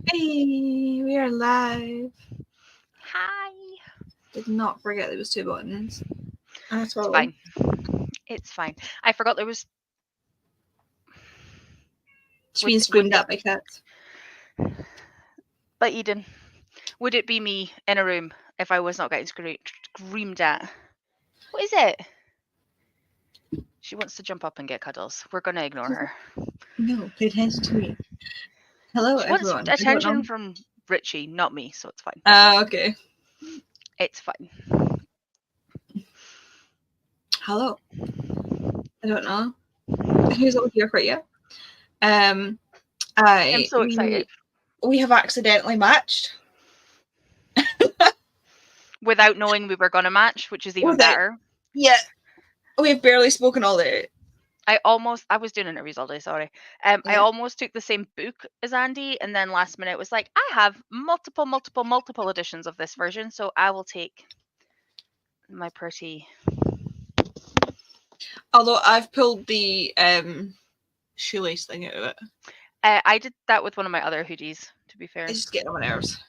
Hey, we are live. Hi. Did not forget there was 2 buttons. At It's all. fine. It's fine. I forgot there was She's with being with screamed the at by cats. by Eden. Would it be me in a room if I was not getting screamed at? What is it? She wants to jump up and get cuddles. We're gonna ignore her. No, pay attention to me. Hello, She wants everyone. I don't know. attention from Richie, not me, so it's fine. Okay. It's fine. Hello. I don't know. Who's all here for you? Um, I'm I so excited. we have accidentally matched. Without knowing we were gonna match, which is even Was it? better. Yeah. We've barely spoken all day. I was doing interviews all day, sorry. I Yeah. almost took the same book as Andy, and then last minute was like, I have multiple editions of this version, so I will take my pretty. Although I've pulled the shoelace thing out of it. I did that with one of my other hoodies, to be fair. It's just getting on my nerves.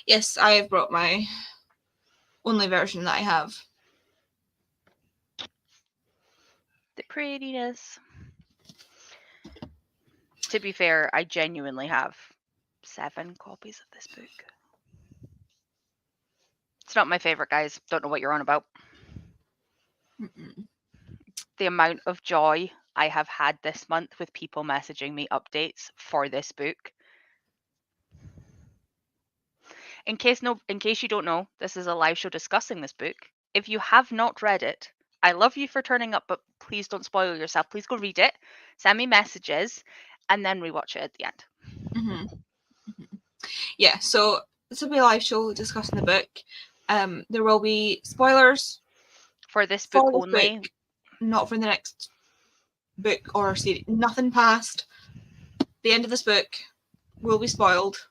Yes, I have brought my only version that I have. The prettiness. To be fair, I genuinely have 7 copies of this book. It's not my favorite, guys. Don't know what you're on about. Mm-mm. The amount of joy I have had this month with people messaging me updates for this book. In case you don't know, this is a live show discussing this book. If you have not read it, I love you for turning up, but please don't spoil yourself. Please go read it, send me messages, and then rewatch it at the end. Mm-hmm. Mm-hmm. Yeah, so this will be a live show discussing the book. There will be spoilers For this book for this only, book, not for the next book or series. Nothing past the end of this book will be spoiled.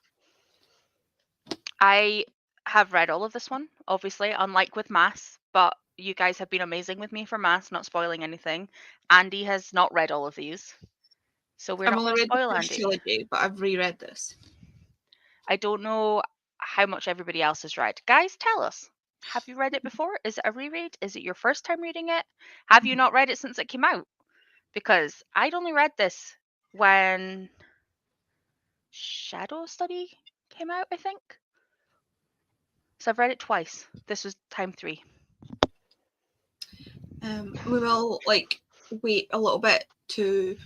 I have read all of this one, obviously, unlike with Mass, but you guys have been amazing with me for Mass, not spoiling anything. Andy has not read all of these, so we're I've not only going to read the spoil first Andy. trilogy, but I've reread this. I don't know how much everybody else has read. Guys, tell us. Have you read it before? Is it a reread? Is it your first time reading it? Have you not read it since it came out? Because I'd only read this when Shadow Study came out, I think. So I've read it twice. This was time 3. We will wait a little bit to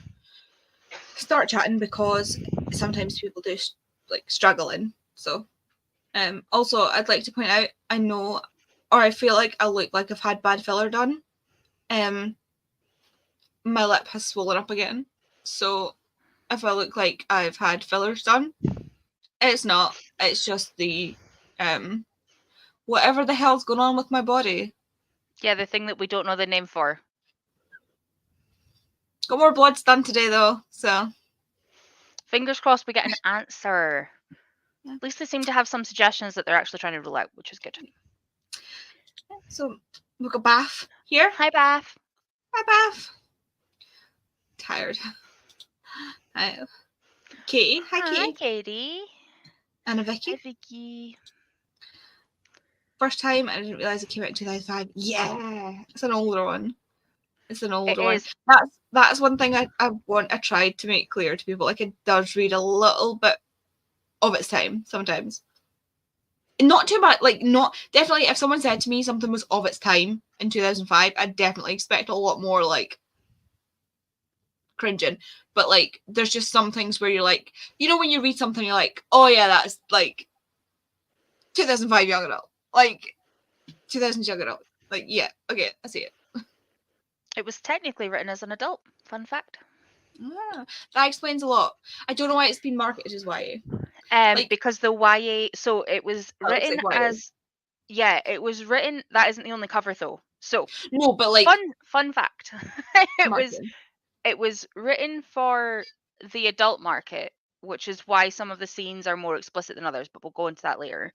start chatting because sometimes people do struggling. So, also I'd like to point out I know, or I feel like I look like I've had bad filler done. My lip has swollen up again, so if I look like I've had fillers done, it's not. It's just the whatever the hell's going on with my body. Yeah, the thing that we don't know the name for. Got more bloods done today though, so Fingers crossed we get an answer. yeah. At least they seem to have some suggestions that they're actually trying to rule out, which is good. So we've got Bath here. Hi, Bath. Hi, Bath. Tired. Hi, Katie. Hi, Hi, Katie. Katie. And a Vicky. Hi, Vicky. First time, I didn't realise it came out in 2005. Yeah, it's an older one. It's an older one. Is. That's one thing I tried to make clear to people. Like, it does read a little bit of its time sometimes. Not too much. Like, not definitely. If someone said to me something was of its time in 2005, I'd definitely expect a lot more like cringing. But like, there's just some things where you're like, when you read something, you're like, oh yeah, that's like 2005 young adult, like 2000s young adult. Like, yeah, okay, I see it. It was technically written as an adult. Fun fact. That explains a lot. I don't know why it's been marketed as YA. Because the YA, so it was written like as, yeah, it was written. That isn't the only cover though. So no, but like fun fact, marketing. it was written for the adult market, which is why some of the scenes are more explicit than others. But we'll go into that later.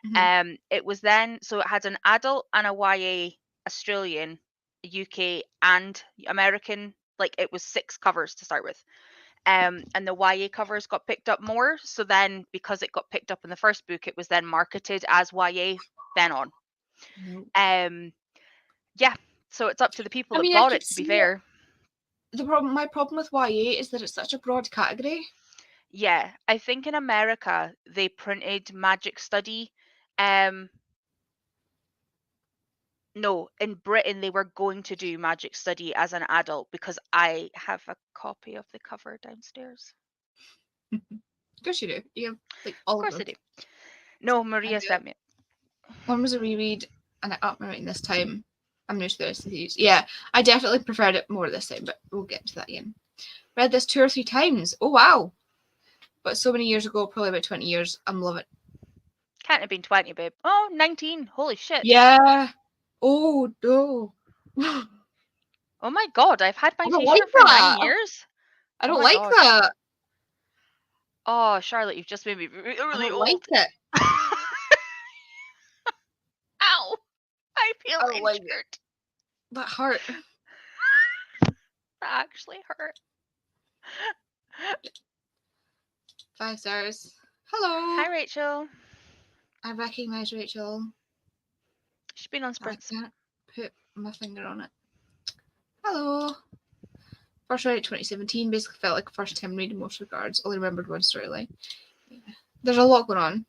Mm-hmm. It was then, so it had an adult and a YA, Australian, UK, and American. Like it was 6 covers to start with. And the YA covers got picked up more. So then, because it got picked up in the first book, it was then marketed as YA then on. Yeah, so it's up to the people that bought it, to be fair. My problem with YA is that it's such a broad category. Yeah, I think in America they printed Magic Study. No, in Britain they were going to do Magic Study as an adult, because I have a copy of the cover downstairs. Of course you do. You have like all Of course them. I do. No, Maria sent me it. One was a reread, and I upped my rating this time. I'm new to the rest of these. Yeah, I definitely preferred it more this time, but we'll get to that again. Read this 2 or 3 times. Oh wow! But so many years ago, probably about 20 years. I'm loving it. Can't have been 20, babe. Oh, 19. Holy shit. Yeah. Oh no. Oh my god, I've had my I don't t-shirt like for that. 9 years. I don't my like God. that. Oh, Charlotte, you've just made me I really don't old. like it. Ow! I feel I don't like injured. it. That hurt. That actually hurt. 5 stars. Hello. Hi, Rachel. I recognise Rachel. She's been on sprints. I can't put my finger on it. Hello. First read it 2017. Basically felt like a first time read in most regards. Only remembered one storyline. Yeah. There's a lot going on.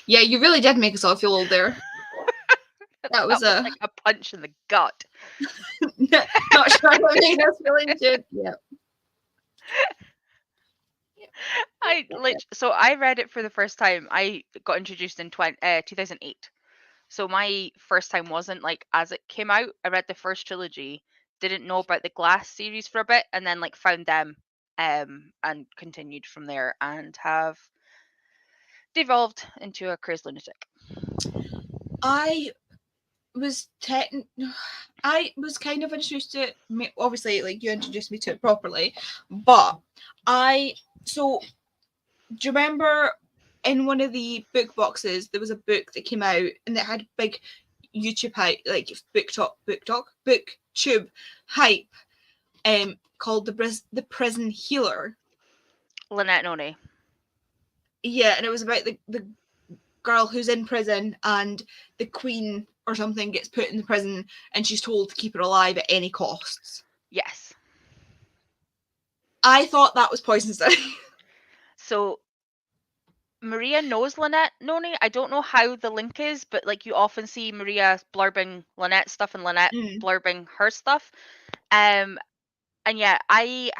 Yeah, you really did make us all feel old there. That was like a punch in the gut. Not sure what made us feel injured. Yeah. So I read it for the first time. I got introduced in 2008. So my first time wasn't like as it came out. I read the first trilogy, didn't know about the Glass series for a bit, and then like found them and continued from there, and have devolved into a crazed lunatic. I was kind of introduced to it. Obviously, like you introduced me to it properly, but do you remember in one of the book boxes there was a book that came out and it had big YouTube hype, like booktube hype, called the Prison Healer. Lynette Noni. Yeah, and it was about the girl who's in prison and the queen or something gets put in the prison and she's told to keep her alive at any costs. Yes. I thought that was Poison Study. So Maria knows Lynette Noni. I don't know how the link is, but like you often see Maria blurbing Lynette stuff and Lynette blurbing her stuff. And yeah, I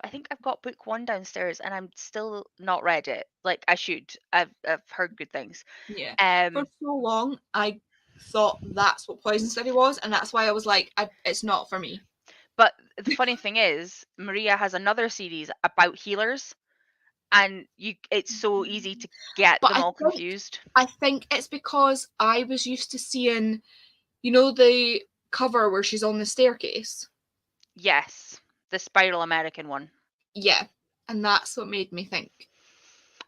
think I've got book 1 downstairs and I'm still not read it. Like I should. I've heard good things. Yeah. For so long, I thought that's what Poison Study was, and that's why I was like, it's not for me. But the funny thing is, Maria has another series about healers, and it's so easy to get them all confused. I think it's because I was used to seeing, the cover where she's on the staircase. Yes. The Spiral American one. Yeah, and that's what made me think.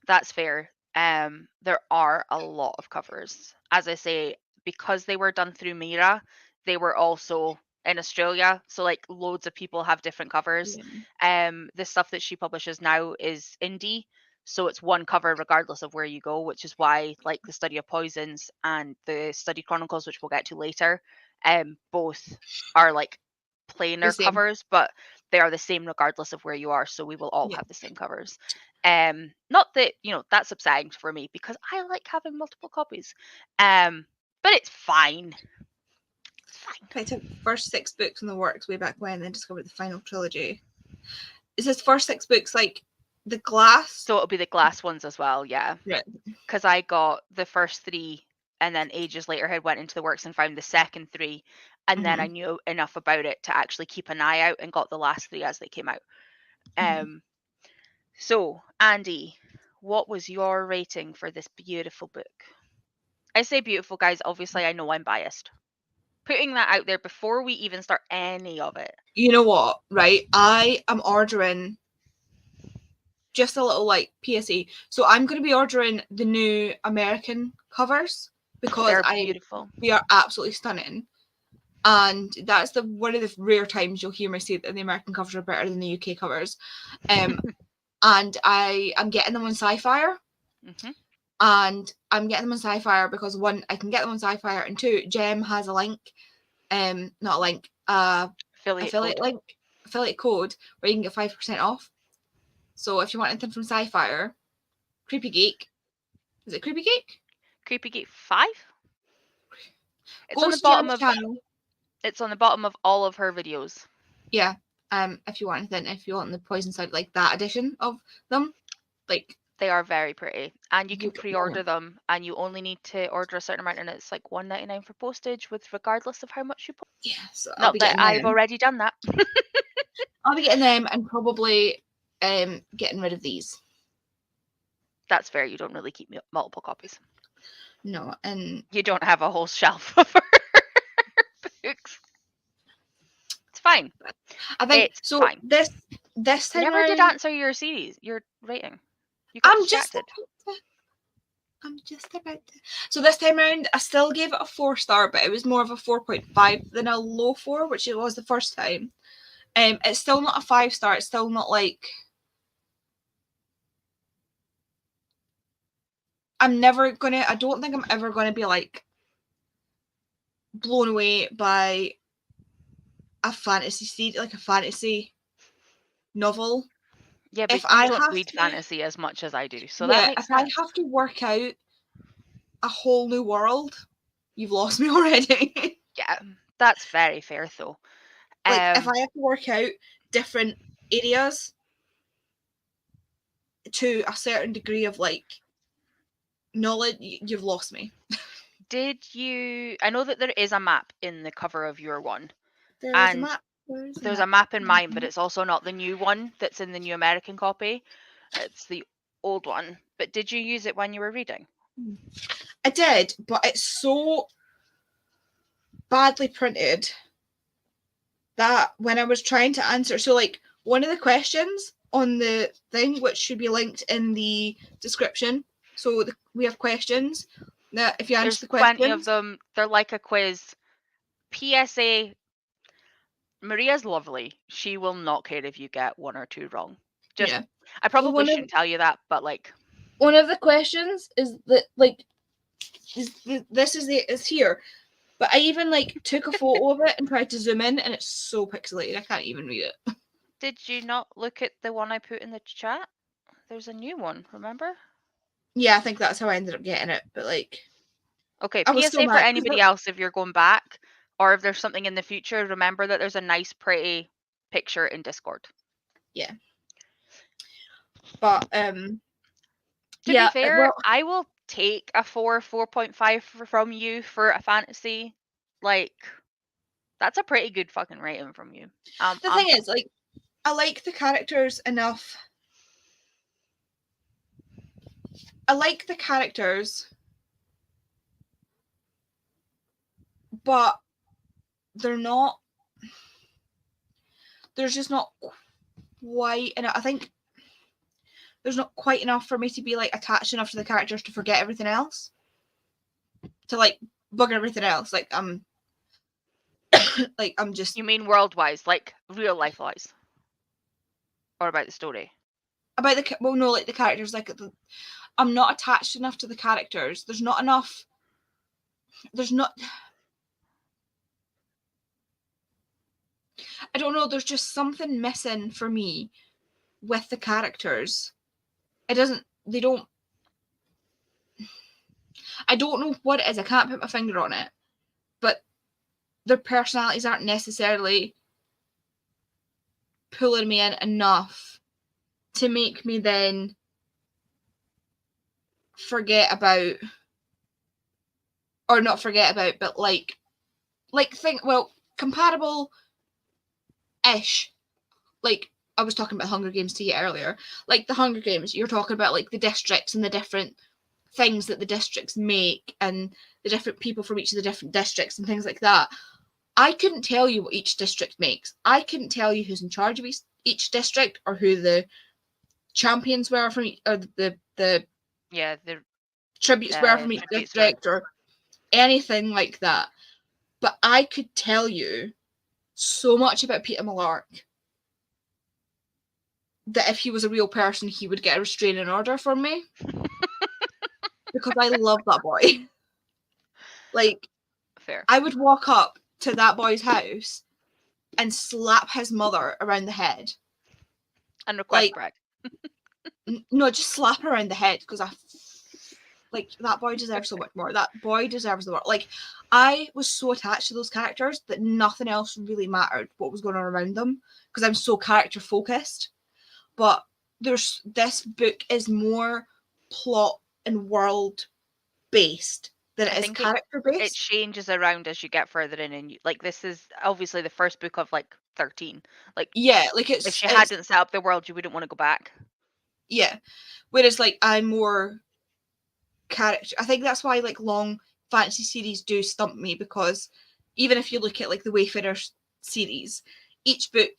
That's fair. There are a lot of covers. As I say, because they were done through Mira, they were also in Australia, so like loads of people have different covers. Yeah. The stuff that she publishes now is indie, so it's one cover regardless of where you go, which is why like the Study of Poisons and the Study Chronicles, which we'll get to later, both are like plainer covers, but they are the same regardless of where you are, so we will all have the same covers. Not that that's upsetting for me because I like having multiple copies, but it's fine. It's fine. I took the first 6 books in the works way back when, then discovered the final trilogy. Is this first 6 books like the Glass? So it'll be the Glass ones as well, yeah. Right. Because I got the first 3 and then ages later had went into the works and found the second 3, and then I knew enough about it to actually keep an eye out and got the last 3 as they came out. So Andy, what was your rating for this beautiful book? I say beautiful, guys, obviously I know I'm biased. Putting that out there before we even start any of it. You know what, right? I am ordering just a little like PSA. So I'm going to be ordering the new American covers because they're beautiful. They are absolutely stunning. And that's one of the rare times you'll hear me say that the American covers are better than the UK covers. and I'm getting them on Sci-Fire. Mm-hmm. And I'm getting them on Sci-Fire because one, I can get them on Sci-Fire, and two, Gem has a link, not a link, affiliate code where you can get 5% off. So if you want anything from Sci-Fire, Creepy Geek, is it Creepy Geek? Creepy Geek 5? It's Go on the to bottom Gem's of channel. It's on the bottom of all of her videos. Yeah. If you want anything, if you want the Poison Side, like that edition of them, like they are very pretty, and you can get pre-order them, and you only need to order a certain amount, and it's like $1.99 for postage, with regardless of how much you put. Yeah, so I'll Not be that getting I've them. already done that. I'll be getting them and probably getting rid of these. That's fair. You don't really keep multiple copies. No, and you don't have a whole shelf of her books. It's fine. I think it's so. Fine. This time you never around, did answer your rating. You got distracted. I'm just about to. So this time around, I still gave it a 4-star, but it was more of a 4.5 than a low 4, which it was the first time. It's still not a 5-star. It's still not like. I don't think I'm ever gonna be like blown away by a fantasy novel. Yeah, but if you I don't have read to, fantasy as much as I do, so yeah, that makes if sense. I have to work out a whole new world, you've lost me already. Yeah, that's very fair though. Like if I have to work out different areas to a certain degree of like knowledge, you've lost me. Did you? I know that there is a map in the cover of your one. There's and a map. There's a map in mine, but it's also not the new one that's in the new American copy. It's the old one. But did you use it when you were reading? I did, but it's so badly printed that when I was trying to answer, so like one of the questions on the thing, which should be linked in the description, so we have questions that if you answer the questions, plenty of them. They're like a quiz. PSA: Maria's lovely. She will not care if you get 1 or 2 wrong. yeah. I probably shouldn't tell you that, but like one of the questions is that like it's here, but I even like took a photo of it and tried to zoom in, and it's so pixelated I can't even read it. Did you not look at the one I put in the chat? There's a new one, remember? Yeah, I think that's how I ended up getting it, but like okay, PSA for anybody else, if you're going back or if there's something in the future, remember that there's a nice pretty picture in Discord. Yeah. But to be fair, I will take a 4.5 from you for a fantasy. Like, that's a pretty good fucking rating from you. The thing is, like, I like the characters enough. I like the characters, but they're not. There's just not quite enough. I think there's not quite enough for me to be like attached enough to the characters to forget everything else. To like bugger everything else. Like I'm just. You mean world-wise, like real life-wise, or about the story? About the like the characters. Like I'm not attached enough to the characters. There's not enough. There's not. I don't know. There's just something missing for me with the characters. It doesn't. They don't. I don't know what it is. I can't put my finger on it. But their personalities aren't necessarily pulling me in enough to make me then forget about, or not forget about, but like think, well, comparable-ish. Like, I was talking about Hunger Games to you earlier. Like, the Hunger Games, you're talking about, like, the districts and the different things that the districts make and the different people from each of the different districts and things like that. I couldn't tell you what each district makes. I couldn't tell you who's in charge of each district or who the champions were from each, or the tributes were from each district or anything like that. But I could tell you so much about Peter Millark that if he was a real person, he would get a restraining order from me. Because I love that boy. Like, Fair. I would walk up to that boy's house and slap his mother around the head. And request Like, bread. No, just slap her around the head, because that boy deserves so much more. That boy deserves the world. Like, I was so attached to those characters that nothing else really mattered what was going on around them, because I'm so character focused. But this book is more plot and world based than it is character based. It changes around as you get further in, and like, this is obviously the first book of like 13. Like, yeah, like if she hadn't set up the world, you wouldn't want to go back. Yeah, whereas like I'm more character. I think that's why like long fantasy series do stump me, because even if you look at like the Wayfarer series, each book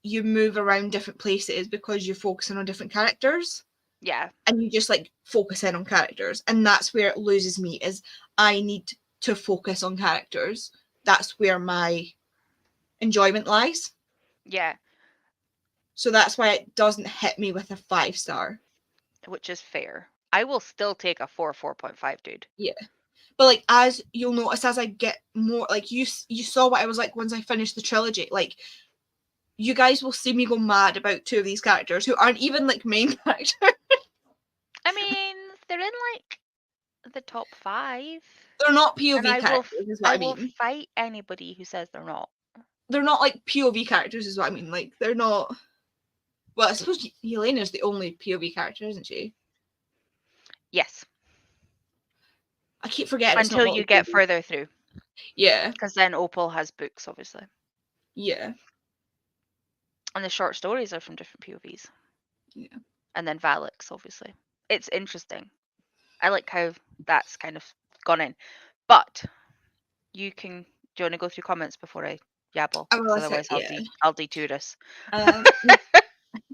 you move around different places because you're focusing on different characters. Yeah. And you just like focus in on characters, and that's where it loses me, is I need to focus on characters. That's where my enjoyment lies. Yeah. So that's why it doesn't hit me with a 5-star. Which is fair. I will still take a 4.5, dude. Yeah. But like, as you'll notice, as I get more, like you saw what I was like once I finished the trilogy. Like, you guys will see me go mad about 2 of these characters who aren't even like main characters. I mean, they're in like the top 5. They're not POV and characters, is what I mean. will fight anybody who says they're not. They're not like POV characters, is what I mean. Like, they're not. Well, I suppose Yelena's the only POV character, isn't she? Yes. I keep forgetting. Until you get further through. Yeah. Because then Opal has books, obviously. Yeah. And the short stories are from different POVs. Yeah. And then Valix, obviously. It's interesting. I like how that's kind of gone in. But do you want to go through comments before I yabble? Otherwise, I'll detour us.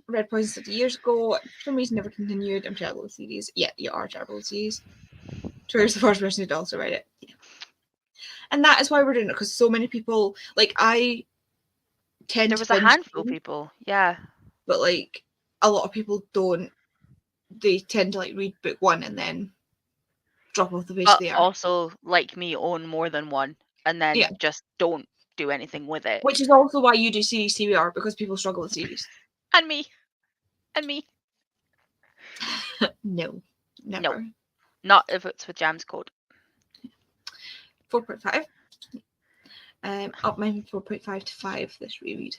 Red Poison 50 years ago. For some reason, never continued. I'm terrible with series. Yeah, you are terrible with series. Tori's the first person who'd also write it. Yeah. And that is why we're doing it, because so many people, like, I tend there to. Was a handful of people, yeah. But, like, a lot of people don't. They tend to, like, read book 1 and then drop off the page But there. Also, like me, own more than one and then just don't do anything with it. Which is also why you do series CBR, because people struggle with series. And me. No, never. No, not if it's with Jam's code. 4.5. Up mine from 4.5 to 5 this reread.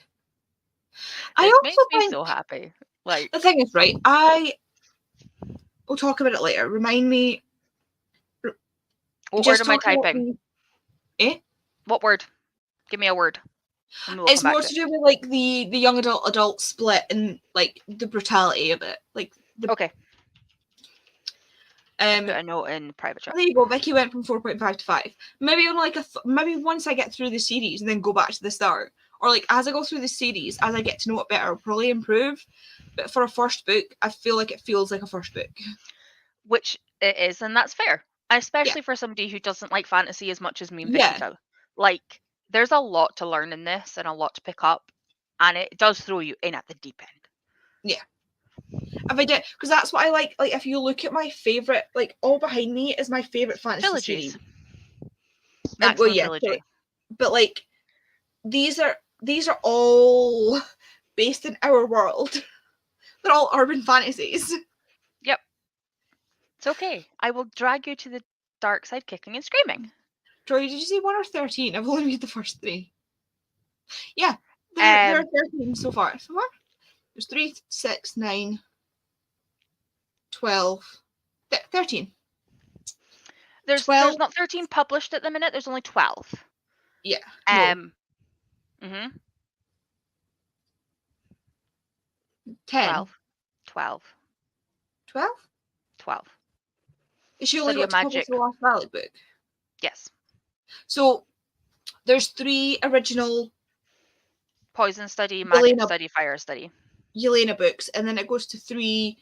This makes me so happy. Like, the thing is, right, we'll talk about it later. Remind me. What word am I typing? What word? Give me a word. It's more to do with like the young adult split and like the brutality of it. Like okay. Put a note in private chat. There you go. Vicky went from 4.5 to 5. Maybe on like maybe once I get through the series and then go back to the start, or like as I go through the series, as I get to know it better, I'll probably improve. But for a first book, I feel like it feels like a first book. Which it is, and that's fair. Especially for somebody who doesn't like fantasy as much as me and Vicky do. Like, there's a lot to learn in this and a lot to pick up, and it does throw you in at the deep end. Yeah. If I did, because that's what I like. Like, if you look at my favorite, like all behind me is my favorite fantasy series. Trilogy. But like, these are all based in our world. They're all urban fantasies. Yep. It's okay. I will drag you to the dark side, kicking and screaming. Tori, did you say 1 or 13? I've only read the first 3. Yeah, there are 13 so far. There's 3, 6, 9, 12, 13. There's not 13 published at the minute. There's only 12. Yeah. 10. 12. 12. 12? 12. Is she only got to publish the last Valak book? Yes. So there's 3 original Poison Study, Magic Study, Fire Study. Yelena books, and then it goes to 3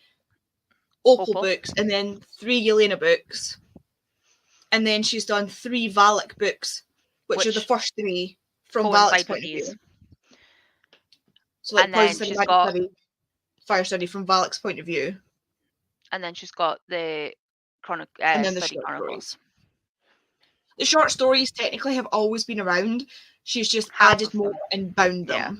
Opal books, and then 3 Yelena books. And then she's done 3 Valak books, which are the first 3 from Valak's point of view. So like and then she's got fire study from Valak's point of view. And then she's got the And then the study short Chronicles. stories. The short stories technically have always been around. She's just Half added of more them. and bound Yeah.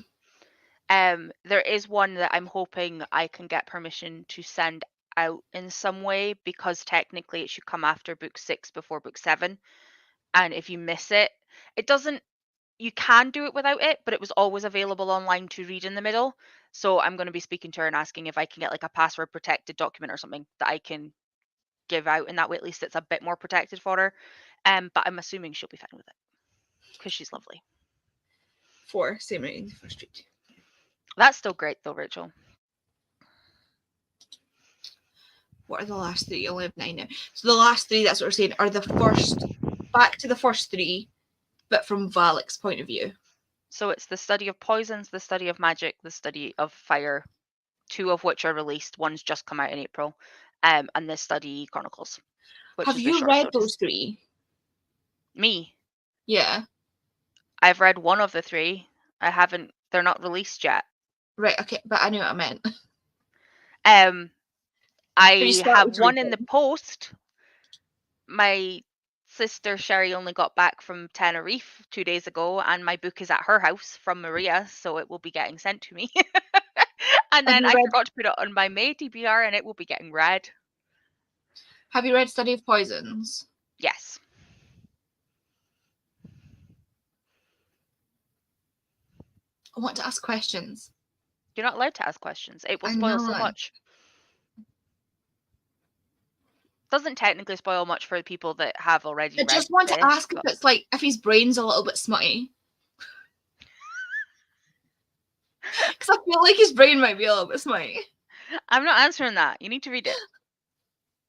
them. There is one that I'm hoping I can get permission to send out in some way, because technically it should come after book 6 before book 7. And if you miss it, it doesn't, you can do it without it, but it was always available online to read in the middle. So I'm going to be speaking to her and asking if I can get like a password protected document or something that I can give out, and that way at least it's a bit more protected for her. But I'm assuming she'll be fine with it because she's lovely. 4, same rating for Street. That's still great though, Rachel. What are the last 3? You only have 9 now. So the last 3, that's what we're saying, are the first, back to the first 3, but from Valak's point of view. So it's the study of poisons, the study of magic, the study of fire, 2 of which are released. One's just come out in April, and the study Chronicles. Which Have is you the short read stories. those 3? Me? Yeah. I've read one of the 3. I haven't. They're not released yet. Right. Okay, but I knew what I meant. I have one in the post. My sister Sherry only got back from Tenerife 2 days ago, and my book is at her house from Maria, so it will be getting sent to me. And then I forgot to put it on my May TBR, and it will be getting read. Have you read Study of Poisons? Yes. I want to ask questions. You're not allowed to ask questions. It will spoil so much. Doesn't technically spoil much for the people that have already read. I just want to ask if it's like, if his brain's a little bit smutty. Because I feel like his brain might be a little bit smutty. I'm not answering that. You need to read it.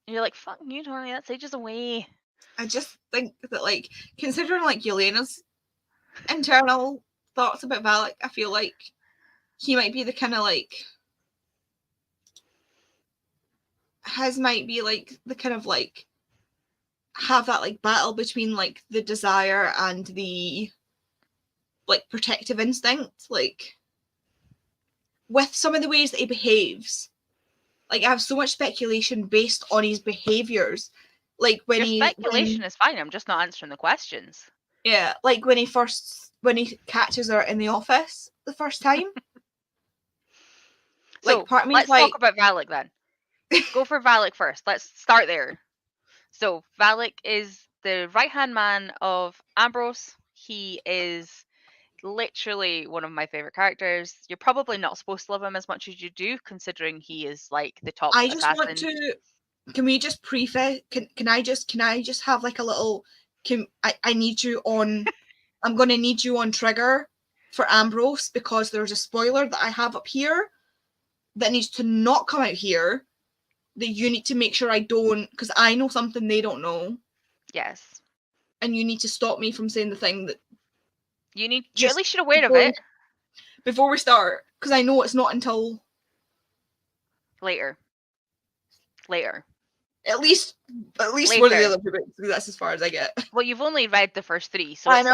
And you're like, fuck you, Tori, that's ages away. I just think that, like, considering, like, Yelena's internal thoughts about Valak, I feel like he might be the kind of, like, his might be, like, the kind of, like, have that, like, battle between, like, the desire and the, like, protective instinct, like, with some of the ways that he behaves. Like, I have so much speculation based on his behaviors. Like, when Your speculation is fine, I'm just not answering the questions. Yeah, like when he catches her in the office the first time. So, like, part of me let's like, talk about Valak then. Go for Valak first. Let's start there. So, Valak is the right-hand man of Ambrose. He is literally one of my favorite characters. You're probably not supposed to love him as much as you do, considering he is like the top I just assassin. want to. Can we just preface? Can I just have like a little? I need you on. I'm going to need you on trigger for Ambrose, because there's a spoiler that I have up here that needs to not come out here. That you need to make sure I don't, because I know something they don't know. Yes. And you need to stop me from saying the thing that. You at least should aware of it. Before we start, because I know it's not until later. At least later. one of the other books, because that's as far as I get. Well, you've only read the first 3, so it's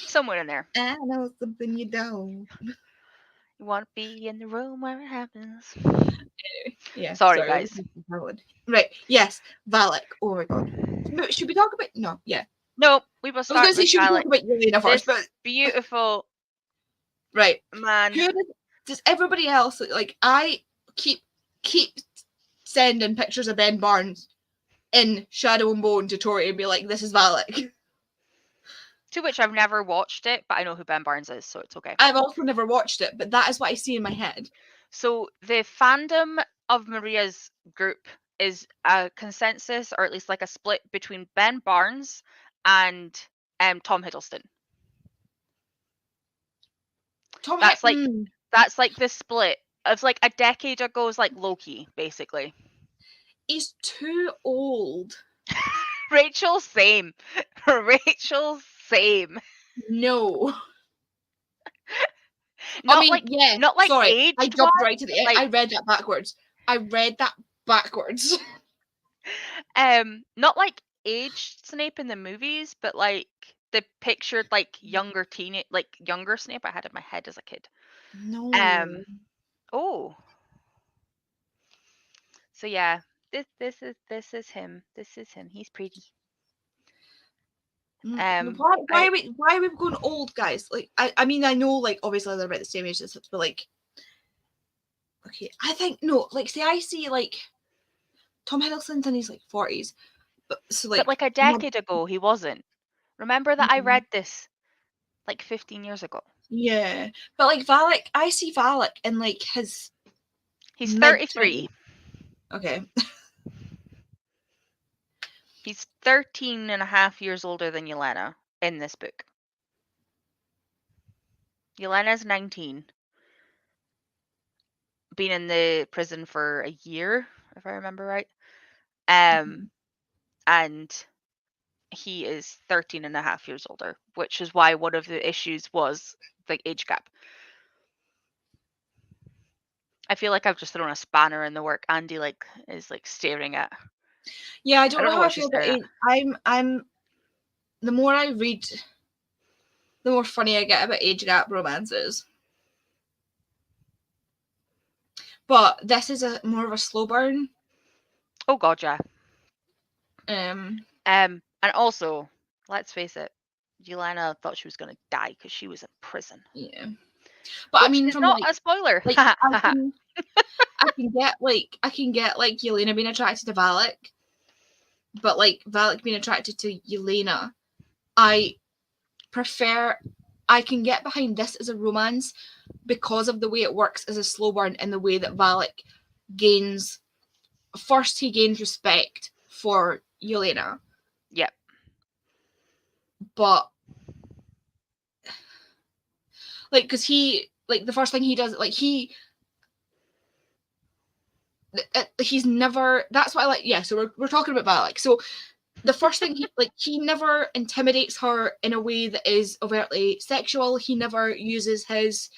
somewhere in there. I know something you don't. You want to be in the room where it happens. Anyway, yeah. Sorry guys. Right. Yes. Valak. Oh my god. Should we talk about? No. Yeah. No, we will start with should Valak. We talk about Yelena first, but beautiful. Right. Man. Who does everybody else like? I keep sending pictures of Ben Barnes in Shadow and Bone to Tori and be like, "This is Valak." To which I've never watched it, but I know who Ben Barnes is, so it's okay. I've also never watched it, but that is what I see in my head. So the fandom of Maria's group is a consensus, or at least like a split between Ben Barnes and Tom Hiddleston. That's like the split. It's like a decade ago is like Loki, basically. He's too old. Rachel, same. Rachel, same. No. Not I mean, like, yeah. Not like sorry, aged I jumped one, right to the end. Like, I read that backwards. Not like aged Snape in the movies, but like the pictured like younger Snape I had in my head as a kid. No. Oh. So yeah, this is him. This is him. He's pretty. Why are we going old, guys? Like, I mean, I know, like, obviously they're about the same age as us, but like, okay, I think no, like, see, I see like Tom Hiddleston's in his like 40s, but so But like a decade ago, he wasn't. Remember that I read this like 15 years ago. Yeah, but like Valak, I see Valak in like his. He's 33. Okay. He's 13 and a half years older than Yelena in this book. Yelena's 19. Been in the prison for a year, if I remember right. And he is 13 and a half years older, which is why one of the issues was the age gap. I feel like I've just thrown a spanner in the work Andi like is like staring at. Yeah, I don't know how I feel about it. I'm the more I read, the more funny I get about age gap romances. But this is a more of a slow burn. Oh god, yeah. And also, let's face it, Yelena thought she was gonna die because she was in prison. Yeah. But which I mean, is from not like, a spoiler. Like, I can get like Yelena being attracted to Valak, but like Valak being attracted to Yelena, I can get behind this as a romance because of the way it works as a slow burn and the way that Valak gains respect for Yelena. Yep. But like, because he, like, the first thing he does, like, he's never, that's what I like. Yeah, so we're talking about Valak. So the first thing he never intimidates her in a way that is overtly sexual. He never uses his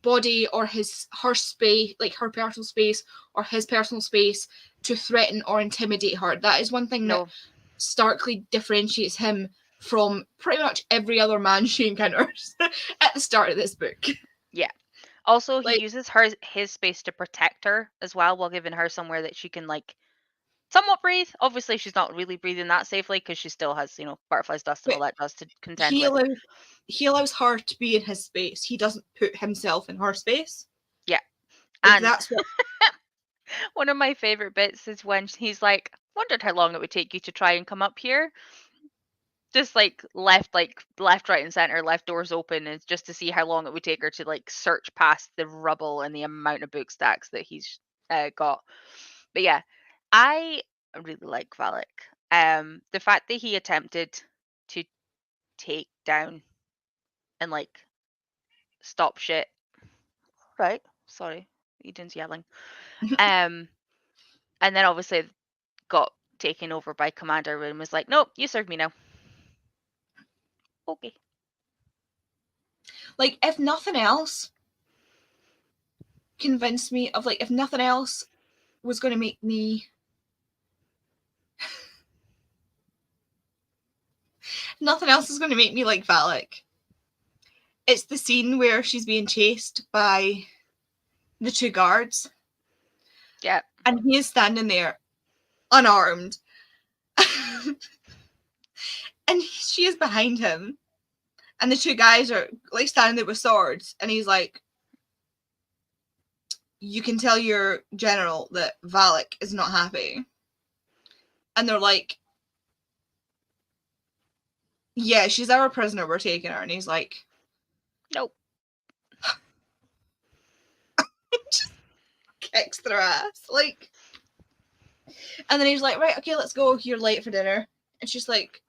body or her space, like her personal space or his personal space, to threaten or intimidate her. That is one thing that starkly differentiates him from pretty much every other man she encounters at the start of this book. Yeah. Also, he uses his space to protect her as well, while giving her somewhere that she can like somewhat breathe. Obviously, she's not really breathing that safely because she still has, butterflies dust and all that dust to contend with. He allows her to be in his space. He doesn't put himself in her space. Yeah. Like, and that's what one of my favorite bits is when he's like, wondered how long it would take you to try and come up here. Just like left, right, and center, left doors open, and just to see how long it would take her to like search past the rubble and the amount of book stacks that he's got. But yeah, I really like Valak. The fact that he attempted to take down and like stop shit. Right? Sorry, Eden's yelling. And then obviously got taken over by Commander and was like, nope, you serve me now. Okay. Like, if nothing else convinced me of, like, if nothing else was going to make me nothing else is going to make me like Valak, it's the scene where she's being chased by the two guards. Yeah. And he is standing there unarmed. And she is behind him. And the two guys are like standing there with swords. And he's like, you can tell your general that Valak is not happy. And they're like, yeah, she's our prisoner, we're taking her. And he's like, nope. Just kicks their ass. Like, and then he's like, right, okay, let's go. You're late for dinner. And she's like,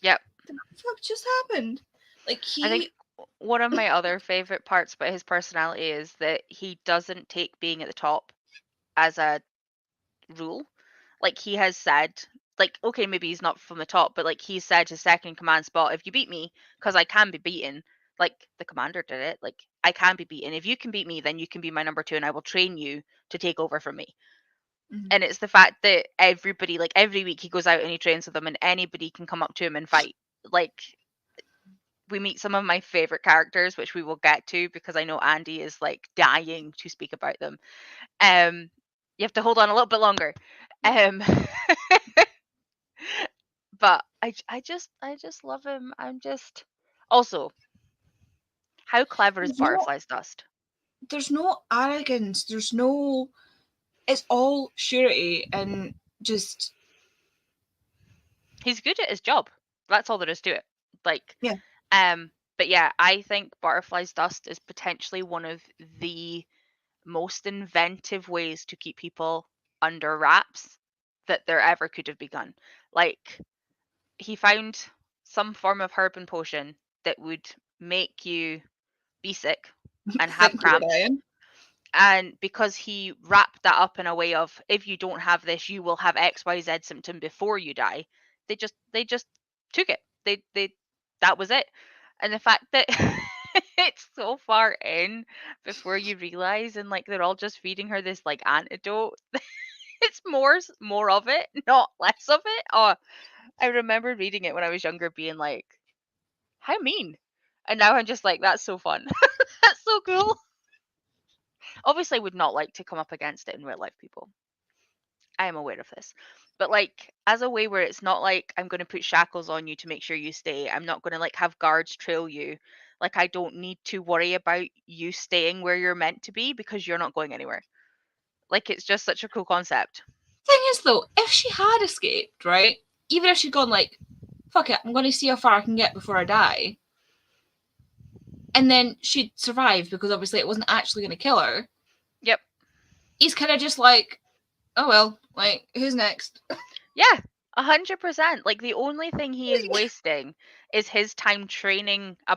yep. What the fuck just happened? Like, I think one of my other favorite parts about his personality is that he doesn't take being at the top as a rule. Like, he has said, like, okay, maybe he's not from the top, but like he said his second command spot, if you beat me, because I can be beaten, like the commander did it, like I can be beaten. If you can beat me, then you can be my number 2 and I will train you to take over from me. Mm-hmm. And it's the fact that everybody, like every week he goes out and he trains with them and anybody can come up to him and fight. Like, we meet some of my favorite characters, which we will get to because I know Andy is like dying to speak about them. You have to hold on a little bit longer. But I just love him. I'm just also, how clever is There's no, Butterfly's Dust? there's no arrogance. There's no. It's all surety and just. He's good at his job. That's all there is to it. Like, Yeah. But yeah, I think Butterfly's Dust is potentially one of the most inventive ways to keep people under wraps that there ever could have begun. Like, he found some form of herb and potion that would make you be sick and have Think you were cramps. dying. And because he wrapped that up in a way of, if you don't have this, you will have XYZ symptom before you die, they just took it. They that was it. And the fact that it's so far in before you realize, and like they're all just feeding her this like antidote. It's more of it, not less of it. Oh, I remember reading it when I was younger, being like, how mean. And now I'm just like, that's so fun. That's so cool. Obviously, I would not like to come up against it in real life, people. I am aware of this. But like, as a way where it's not like I'm going to put shackles on you to make sure you stay. I'm not going to like have guards trail you. Like, I don't need to worry about you staying where you're meant to be because you're not going anywhere. Like, it's just such a cool concept. Thing is, though, if she had escaped, right? Even if she'd gone like, fuck it, I'm going to see how far I can get before I die. And then she'd survive because obviously it wasn't actually going to kill her. Yep. He's kind of just like, oh well, like, who's next? Yeah, 100%. Like, the only thing he is wasting is his time training a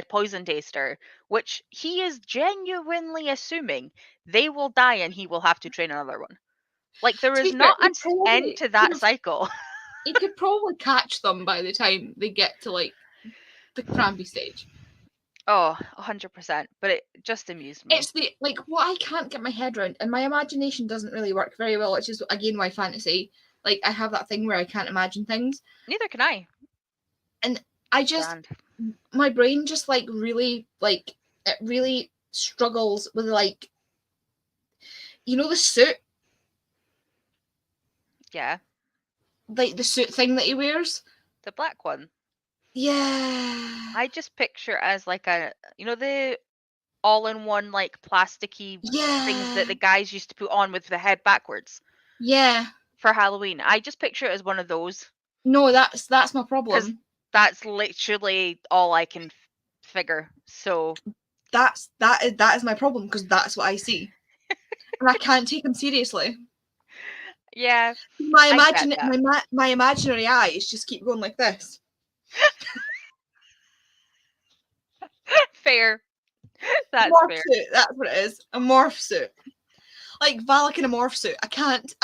poison taster, which he is genuinely assuming they will die and he will have to train another one. Like, there To is be fair, not an end to that cycle. He could probably catch them by the time they get to like the crampy stage. Oh, 100%. But it just amused me. It's the like what I can't get my head around, and my imagination doesn't really work very well, which is again why fantasy. Like I have that thing where I can't imagine things. Neither can I. And I just my brain just like really like it really struggles with like the suit. Yeah. Like the suit thing that he wears. The black one. Yeah. I just picture as like a the all-in-one like plasticky things that the guys used to put on with the head backwards. Yeah. For Halloween. I just picture it as one of those. No, that's my problem. That's literally all I can figure. So that is my problem because that's what I see, and I can't take him seriously. Yeah, my imaginary eyes just keep going like this. Fair. That's morph fair. Suit, that's what it is. A morph suit. Like Valak in a morph suit. I can't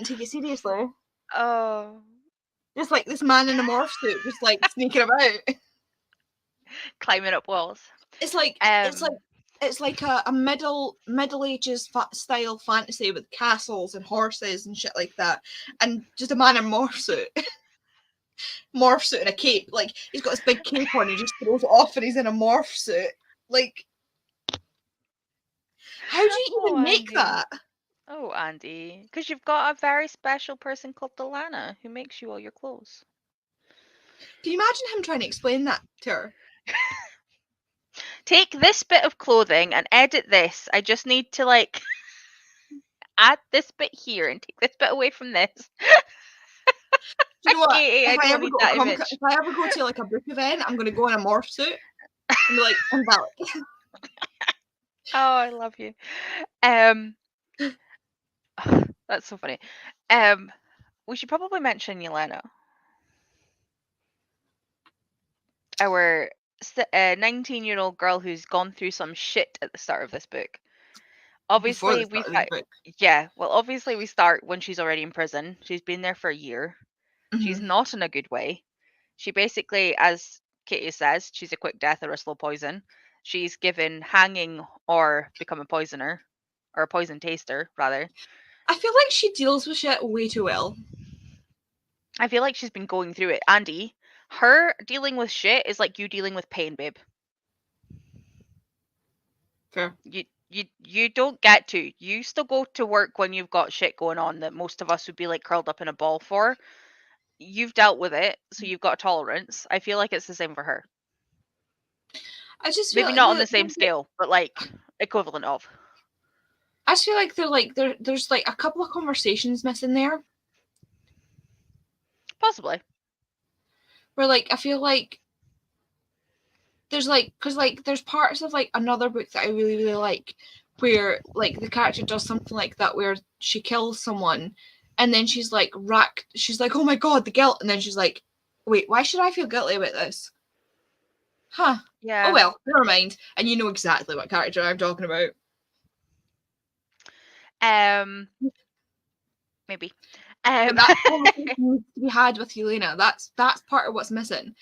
take it seriously. Oh. Just like this man in a morph suit, just like sneaking about. Climbing up walls. It's like a middle ages style fantasy with castles and horses and shit like that, and just a man in a morph suit. Morph suit and a cape. Like he's got this big cape on, he just throws it off and he's in a morph suit. Like, how do you even make that? Oh, Andy, because you've got a very special person called Delana who makes you all your clothes. Can you imagine him trying to explain that to her? Take this bit of clothing and edit this. I just need to like add this bit here and take this bit away from this. Do you know what? If I ever go to like a book event, I'm going to go in a morph suit and be like, I'm Valak. Oh, I love you. That's so funny. We should probably mention Yelena. Our 19-year-old girl who's gone through some shit at the start of this book. Obviously, obviously we start when she's already in prison. She's been there for a year. Mm-hmm. She's not in a good way. She basically, as Katie says, she's a quick death or a slow poison. She's given hanging or become a poisoner, or a poison taster, rather. I feel like she deals with shit way too well. I feel like she's been going through it. Andy, Her dealing with shit is like you dealing with pain, babe. Fair. You don't get to. You still go to work when you've got shit going on that most of us would be like curled up in a ball for. You've dealt with it, so you've got a tolerance. I feel like it's the same for her. I just feel Maybe like not on the same scale, but like equivalent of. I just feel like there's like a couple of conversations missing there. Possibly. Where like I feel like there's like, because like there's parts of like another book that I really really like where like the character does something like that where she kills someone and then she's like racked, she's like, oh my god, the guilt, and then she's like, wait, why should I feel guilty about this? Huh. Yeah. Oh well, never mind. And you know exactly what character I'm talking about. Maybe. But that conversation needs to be had with Yelena. That's part of what's missing.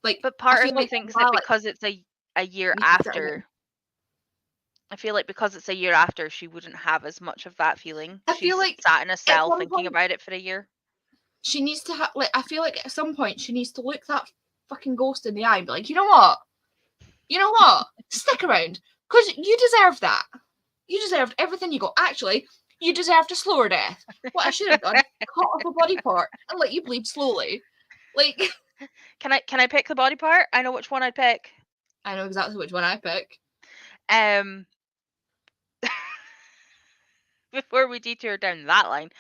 Like, but part I of feel me like thinks that because it's a year after, I feel like because it's a year after, she wouldn't have as much of that feeling. I feel like sat in a cell some thinking point about it for a year. she needs to have, like, I feel like at some point she needs to look that fucking ghost in the eye and be like, you know what? Stick around. Because you deserve that. You deserved everything you got. Actually, you deserved a slower death. What I should have done, cut off a body part and let you bleed slowly. Like, Can I pick the body part? I know which one I'd pick. I know exactly which one I pick. Before we detour down that line,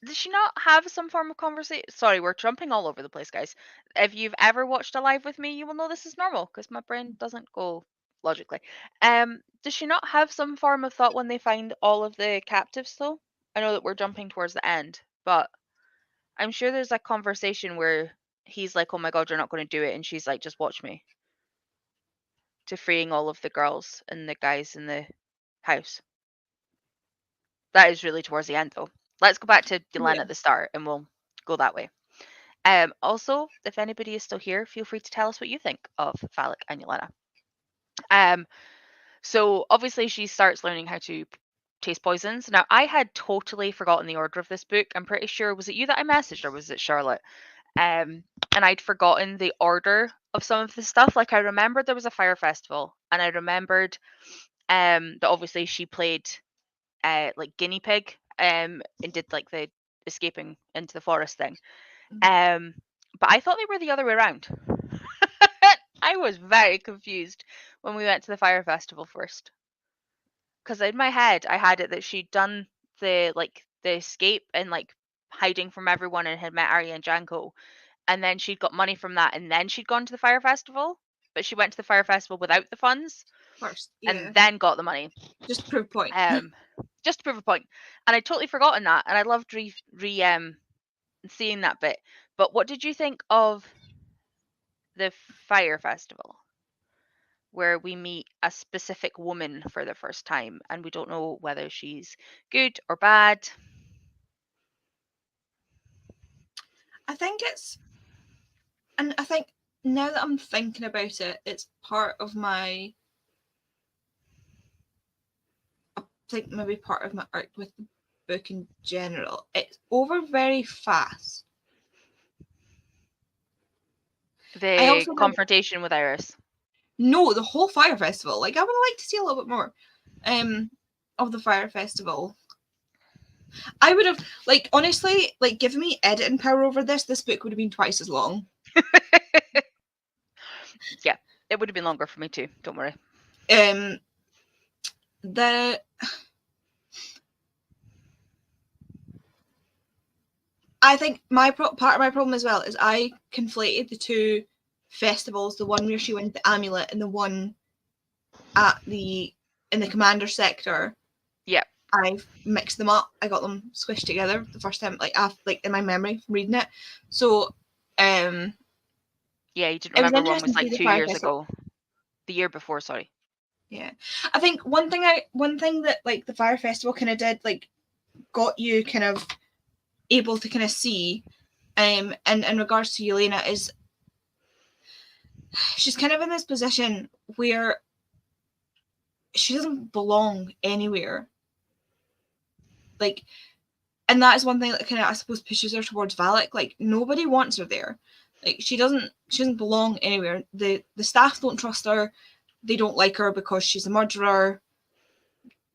does she not have some form of conversation? Sorry, we're jumping all over the place, guys. If you've ever watched a live with me, you will know this is normal because my brain doesn't go logically. Does she not have some form of thought when they find all of the captives, though? I know that we're jumping towards the end, but I'm sure there's a conversation where he's like, "Oh my god, you're not going to do it," and she's like, "Just watch me." To freeing all of the girls and the guys in the house. That is really towards the end, though. Let's go back to Yelena Yeah. at the start, and we'll go that way. Also, if anybody is still here, feel free to tell us what you think of Phallic and Yelena. So obviously she starts learning how to taste poisons. Now, I had totally forgotten the order of this book. I'm pretty sure, was it you that I messaged or was it Charlotte? And I'd forgotten the order of some of the stuff. Like I remembered there was a fire festival, and I remembered that obviously she played like guinea pig and did like the escaping into the forest thing. But I thought they were the other way around. I was very confused when we went to the fire festival first. Because in my head, I had it that she'd done the escape and like hiding from everyone and had met Arya and Janko, and then she'd got money from that, and then she'd gone to the fire festival. But she went to the fire festival without the funds, First, and then got the money. Just to prove a point. Just to prove a point. And I'd totally forgotten that, and I loved seeing that bit. But what did you think of the fire festival, where we meet a specific woman for the first time, and we don't know whether she's good or bad? I think now that I'm thinking about it, it's part of my, I think maybe part of my arc with the book in general. It's over very fast. The confrontation with Iris. No, the whole fire festival. Like I would like to see a little bit more of the fire festival. I would have, like, honestly, like, given me editing power over this book would have been twice as long. Yeah, it would have been longer for me too. Don't worry. I think part of my problem as well is I conflated the two festivals, the one where she went the amulet and the one in the commander sector. Yeah. I've mixed them up. I got them squished together the first time, like in my memory from reading it. So, yeah, you didn't remember one was like 2 years ago. The year before, sorry. Yeah, I think one thing that like the fire festival kind of did, like, got you kind of able to kind of see, and in regards to Yelena, is she's kind of in this position where she doesn't belong anywhere. Like, And that is one thing that kind of, I suppose, pushes her towards Valak. Like, nobody wants her there. Like, she doesn't belong anywhere. The staff don't trust her. They don't like her because she's a murderer.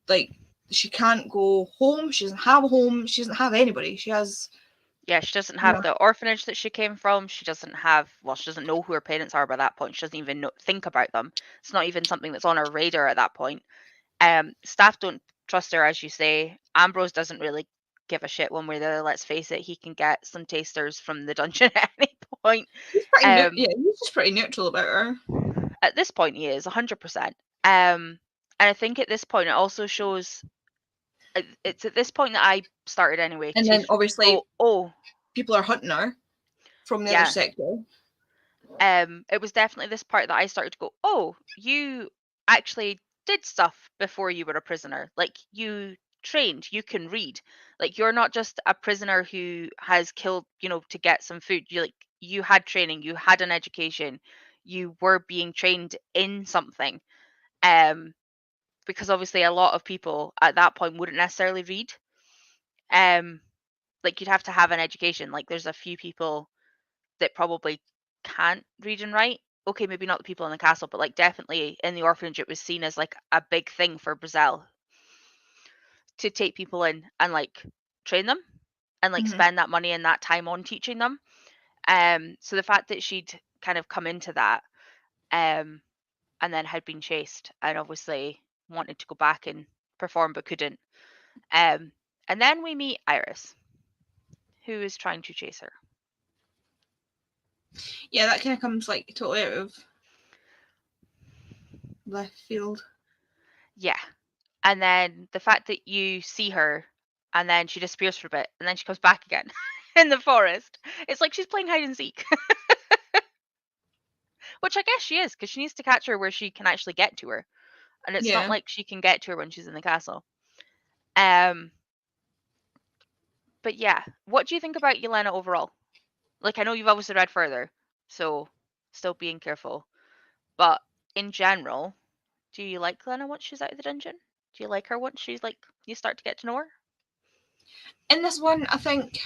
Like, she can't go home. She doesn't have a home. She doesn't have anybody. She has... Yeah, she doesn't have the orphanage that she came from. She doesn't have, well, she doesn't know who her parents are by that point. She doesn't even think about them. It's not even something that's on her radar at that point. Staff don't trust her, as you say. Ambrose doesn't really give a shit one way or the other. Let's face it, he can get some tasters from the dungeon at any point. He's pretty he's just pretty neutral about her. At this point, he is 100%. And I think at this point, it also shows. It's at this point that I started anyway. And then obviously, people are hunting her from the other sector. It was definitely this part that I started to go, oh, you actually did stuff before you were a prisoner. Like, you trained, you can read. Like, you're not just a prisoner who has killed, to get some food. You had training, you had an education, you were being trained in something. Because obviously a lot of people at that point wouldn't necessarily read. Like, you'd have to have an education. Like, there's a few people that probably can't read and write. Okay, maybe not the people in the castle, but like definitely in the orphanage it was seen as like a big thing for Brazil to take people in and like train them and like spend that money and that time on teaching them. So the fact that she'd kind of come into that and then had been chased and obviously wanted to go back and perform but couldn't. And then we meet Iris, who is trying to chase her. Yeah, that kind of comes like totally out of left field. Yeah. And then the fact that you see her and then she disappears for a bit and then she comes back again in the forest. It's like she's playing hide and seek. Which I guess she is, because she needs to catch her where she can actually get to her. And it's not like she can get to her when she's in the castle. But yeah, what do you think about Yelena overall? Like, I know you've obviously read further, so still being careful. But in general, do you like Yelena once she's out of the dungeon? Do you like her once she's like, you start to get to know her? In this one, I think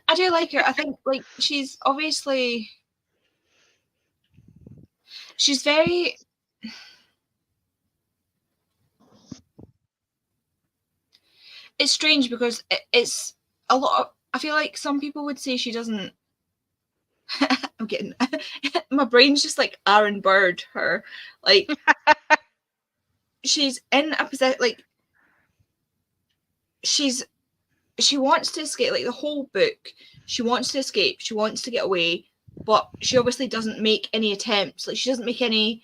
I do like her. I think like she's obviously very it's strange because it's a lot of, I feel like some people would say she doesn't I'm getting my brain's just like Aaron Bird her. Like she's in a position like she wants to escape, like the whole book. She wants to escape, she wants to get away, but she obviously doesn't make any attempts. Like, she doesn't make any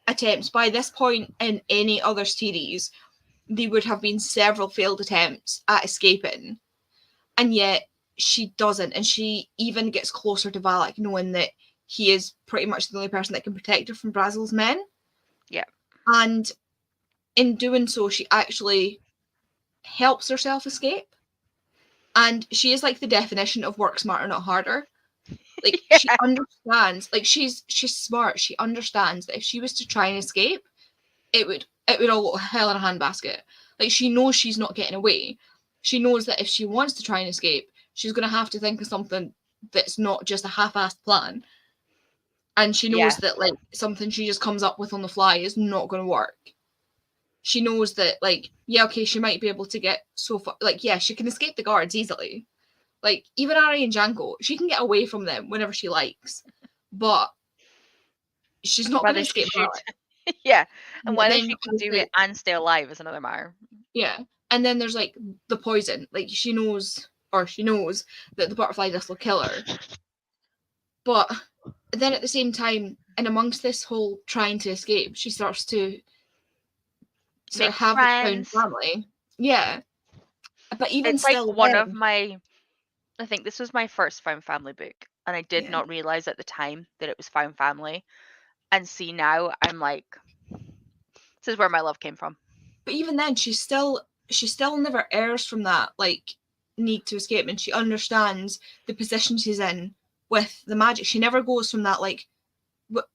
attempts. By this point in any other series, there would have been several failed attempts at escaping. And yet, she doesn't. And she even gets closer to Valak, knowing that he is pretty much the only person that can protect her from Brazil's men. Yeah. And in doing so, she actually helps herself escape. And she is like the definition of work smarter, not harder. Like, she understands, like, she's smart. She understands that if she was to try and escape, it would all go hell in a handbasket. Like, she knows she's not getting away. She knows that if she wants to try and escape, she's going to have to think of something that's not just a half-assed plan. And she knows that, like, something she just comes up with on the fly is not going to work. She knows that, like, yeah, okay, she might be able to get so far. Like, yeah, she can escape the guards easily. Like, even Ari and Django, she can get away from them whenever she likes. But she's not going to escape. Yeah, and whether she can do it and stay alive is another matter. Yeah, and then there's, like, the poison. Like, she knows that the butterfly dust will kill her. But then at the same time, and amongst this whole trying to escape, she starts to sort of have a found family. Yeah. But even it's still, like one of my, I think this was my first found family book, and I did not realize at the time that it was found family. And see now, I'm like, this is where my love came from. But even then, she still never errs from that, like, need to escape, and she understands the position she's in with the magic. She never goes from that, like,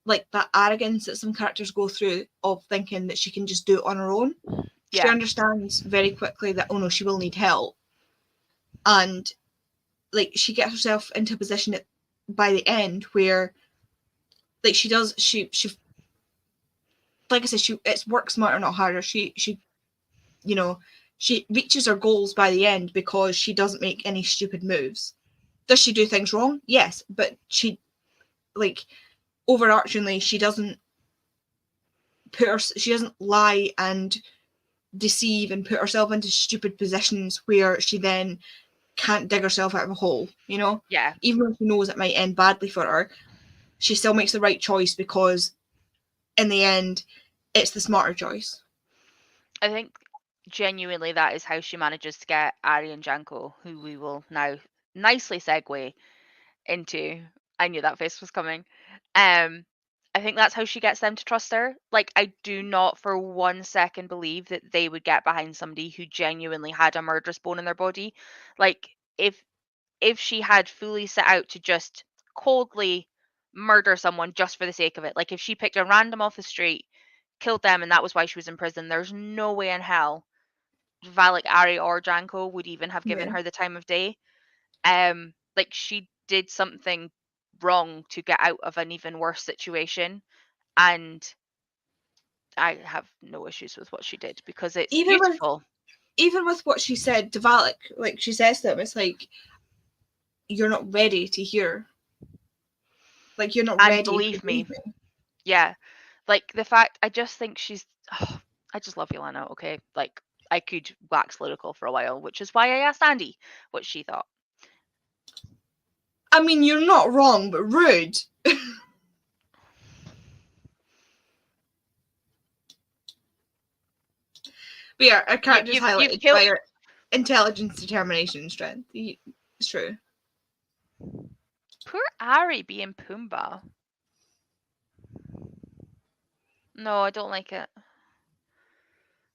like that arrogance that some characters go through of thinking that she can just do it on her own. She Yeah. understands very quickly that, oh no, she will need help. And like she gets herself into a position by the end where like she like I said, it's work smarter, not harder. She you know, she reaches her goals by the end because she doesn't make any stupid moves. Does she do things wrong? Yes, but she, like, overarchingly, she doesn't lie and deceive and put herself into stupid positions where she then can't dig herself out of a hole, you know? Yeah. Even when she knows it might end badly for her, she still makes the right choice because in the end, it's the smarter choice. I think genuinely that is how she manages to get Ari and Janko, who we will now nicely segue into. I knew that face was coming. I think that's how she gets them to trust her. Like, I do not for 1 second believe that they would get behind somebody who genuinely had a murderous bone in their body. Like, if she had fully set out to just coldly murder someone just for the sake of it, like if she picked a random off the street, killed them, and that was why she was in prison, there's no way in hell Valak, Ari, or Janko would even have given her the time of day. Like she did something wrong to get out of an even worse situation, and I have no issues with what she did because it's beautiful. Even with what she said to Valak, like she says to him, it's like you're not ready to hear. Like you're not And ready. believe me, yeah. Like the fact, I just think she's. Oh, I just love Yelena. Okay, like I could wax lyrical for a while, which is why I asked Andi what she thought. I mean, you're not wrong, but rude. But yeah, our character's highlighted by her intelligence, determination, and strength. It's true. Poor Ari being Pumbaa. No, I don't like it.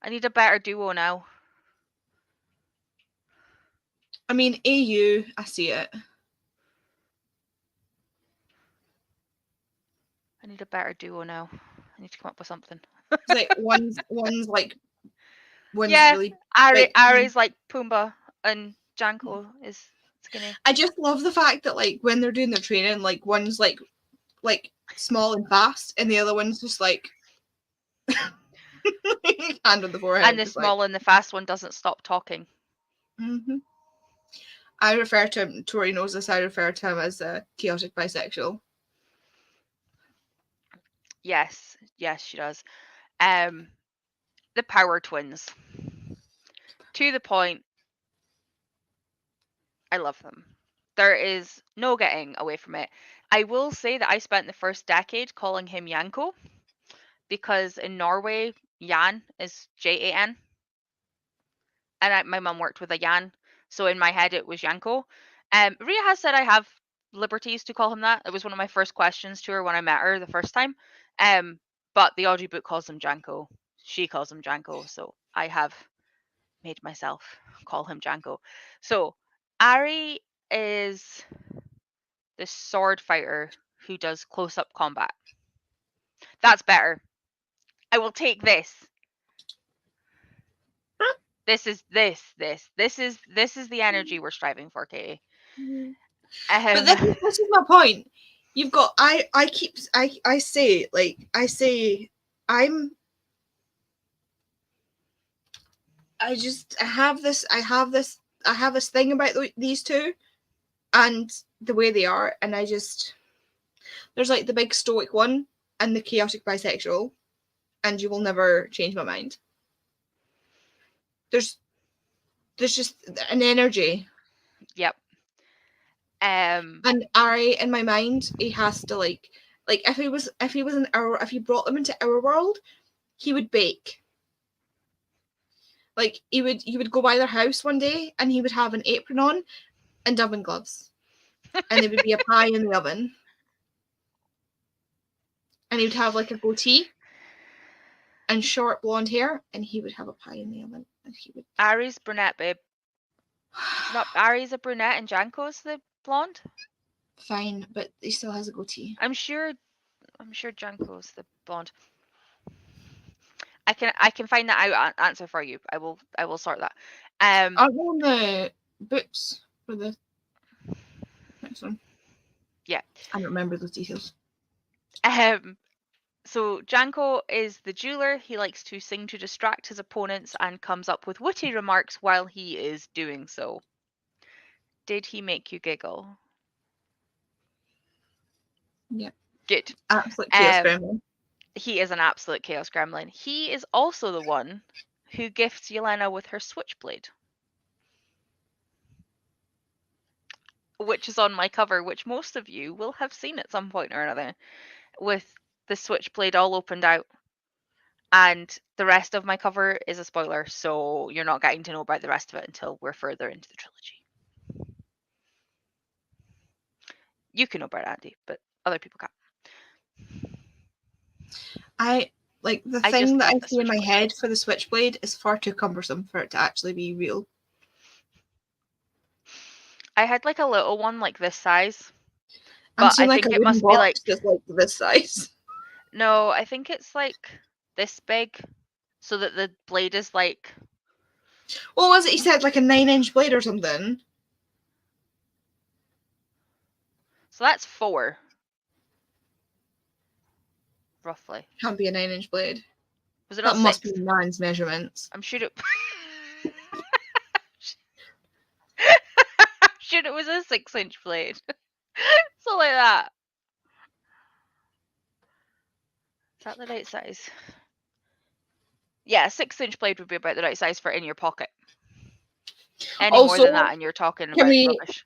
I need a better duo now. I mean, AU, I see it. I need a better duo now. I need to come up with something. It's like one's yeah, really Ari's like Pumbaa and Janko is skinny. I just love the fact that like when they're doing their training, like one's like small and fast, and the other one's just like hand on the forehead. And the small and the fast one doesn't stop talking. Mm-hmm. I refer to him. Tori knows this. I refer to him as a chaotic bisexual. Yes, she does. The Power Twins. To the point. I love them. There is no getting away from it. I will say that I spent the first decade calling him Janko because in Norway, Jan is Jan. And my mum worked with a Jan, so in my head it was Janko. Ria has said I have liberties to call him that. It was one of my first questions to her when I met her the first time. But the audiobook calls him Janko. She calls him Janko, so I have made myself call him Janko. So Ari is the sword fighter who does close-up combat. That's better. I will take this. This is the energy we're striving for, Katie. But this is my point. You've got I have this thing about these two and the way they are, and there's like the big stoic one and the chaotic bisexual, and you will never change my mind. There's just an energy. Yep. And Ari, in my mind, he has to like if he brought them into our world, he would bake. Like he would go by their house one day and he would have an apron on and oven gloves. And there would be a pie in the oven. And he would have like a goatee and short blonde hair, and he would have a pie in the oven. And he would Ari's brunette, babe. Not Ari's a brunette and Janko's the blonde? Fine, but he still has a goatee. I'm sure I'm sure Janko's the blonde. I can find that out answer for you. I will sort that. Are they on the books for the next one? Yeah. I don't remember those details. So Janko is the jeweler. He likes to sing to distract his opponents and comes up with witty remarks while he is doing so. Did he make you giggle? Yeah. Good. Absolute chaos gremlin. He is an absolute chaos gremlin. He is also the one who gifts Yelena with her switchblade, which is on my cover, which most of you will have seen at some point or another, with the switchblade all opened out. And the rest of my cover is a spoiler, so you're not getting to know about the rest of it until we're further into the trilogy. You can know about Andy, but other people can't. The thing that I see in my head for the switchblade is far too cumbersome for it to actually be real. I had like a little one like this size. But I think it must be like just like this size. No, I think it's like this big, so that the blade is like. What was it? He said like a 9-inch blade or something. So that's 4. Roughly. Can't be a 9-inch blade. Was it not 6? That must be man's measurements. I'm sure it. I'm sure it was a 6-inch blade. So like that. Is that the right size? Yeah, a 6-inch blade would be about the right size for in your pocket. Any more than that, and you're talking about rubbish.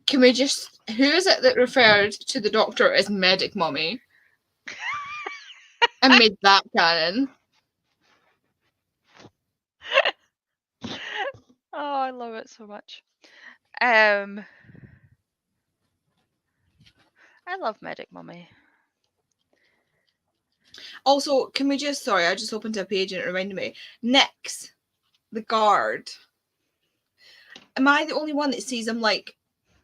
Can we just? Who is it that referred to the Doctor as Medic Mummy? And made that canon. Oh, I love it so much. I love Medic Mummy. Also, can we just? Sorry, I just opened a page and it reminded me. Nix, the guard. Am I the only one that sees him like,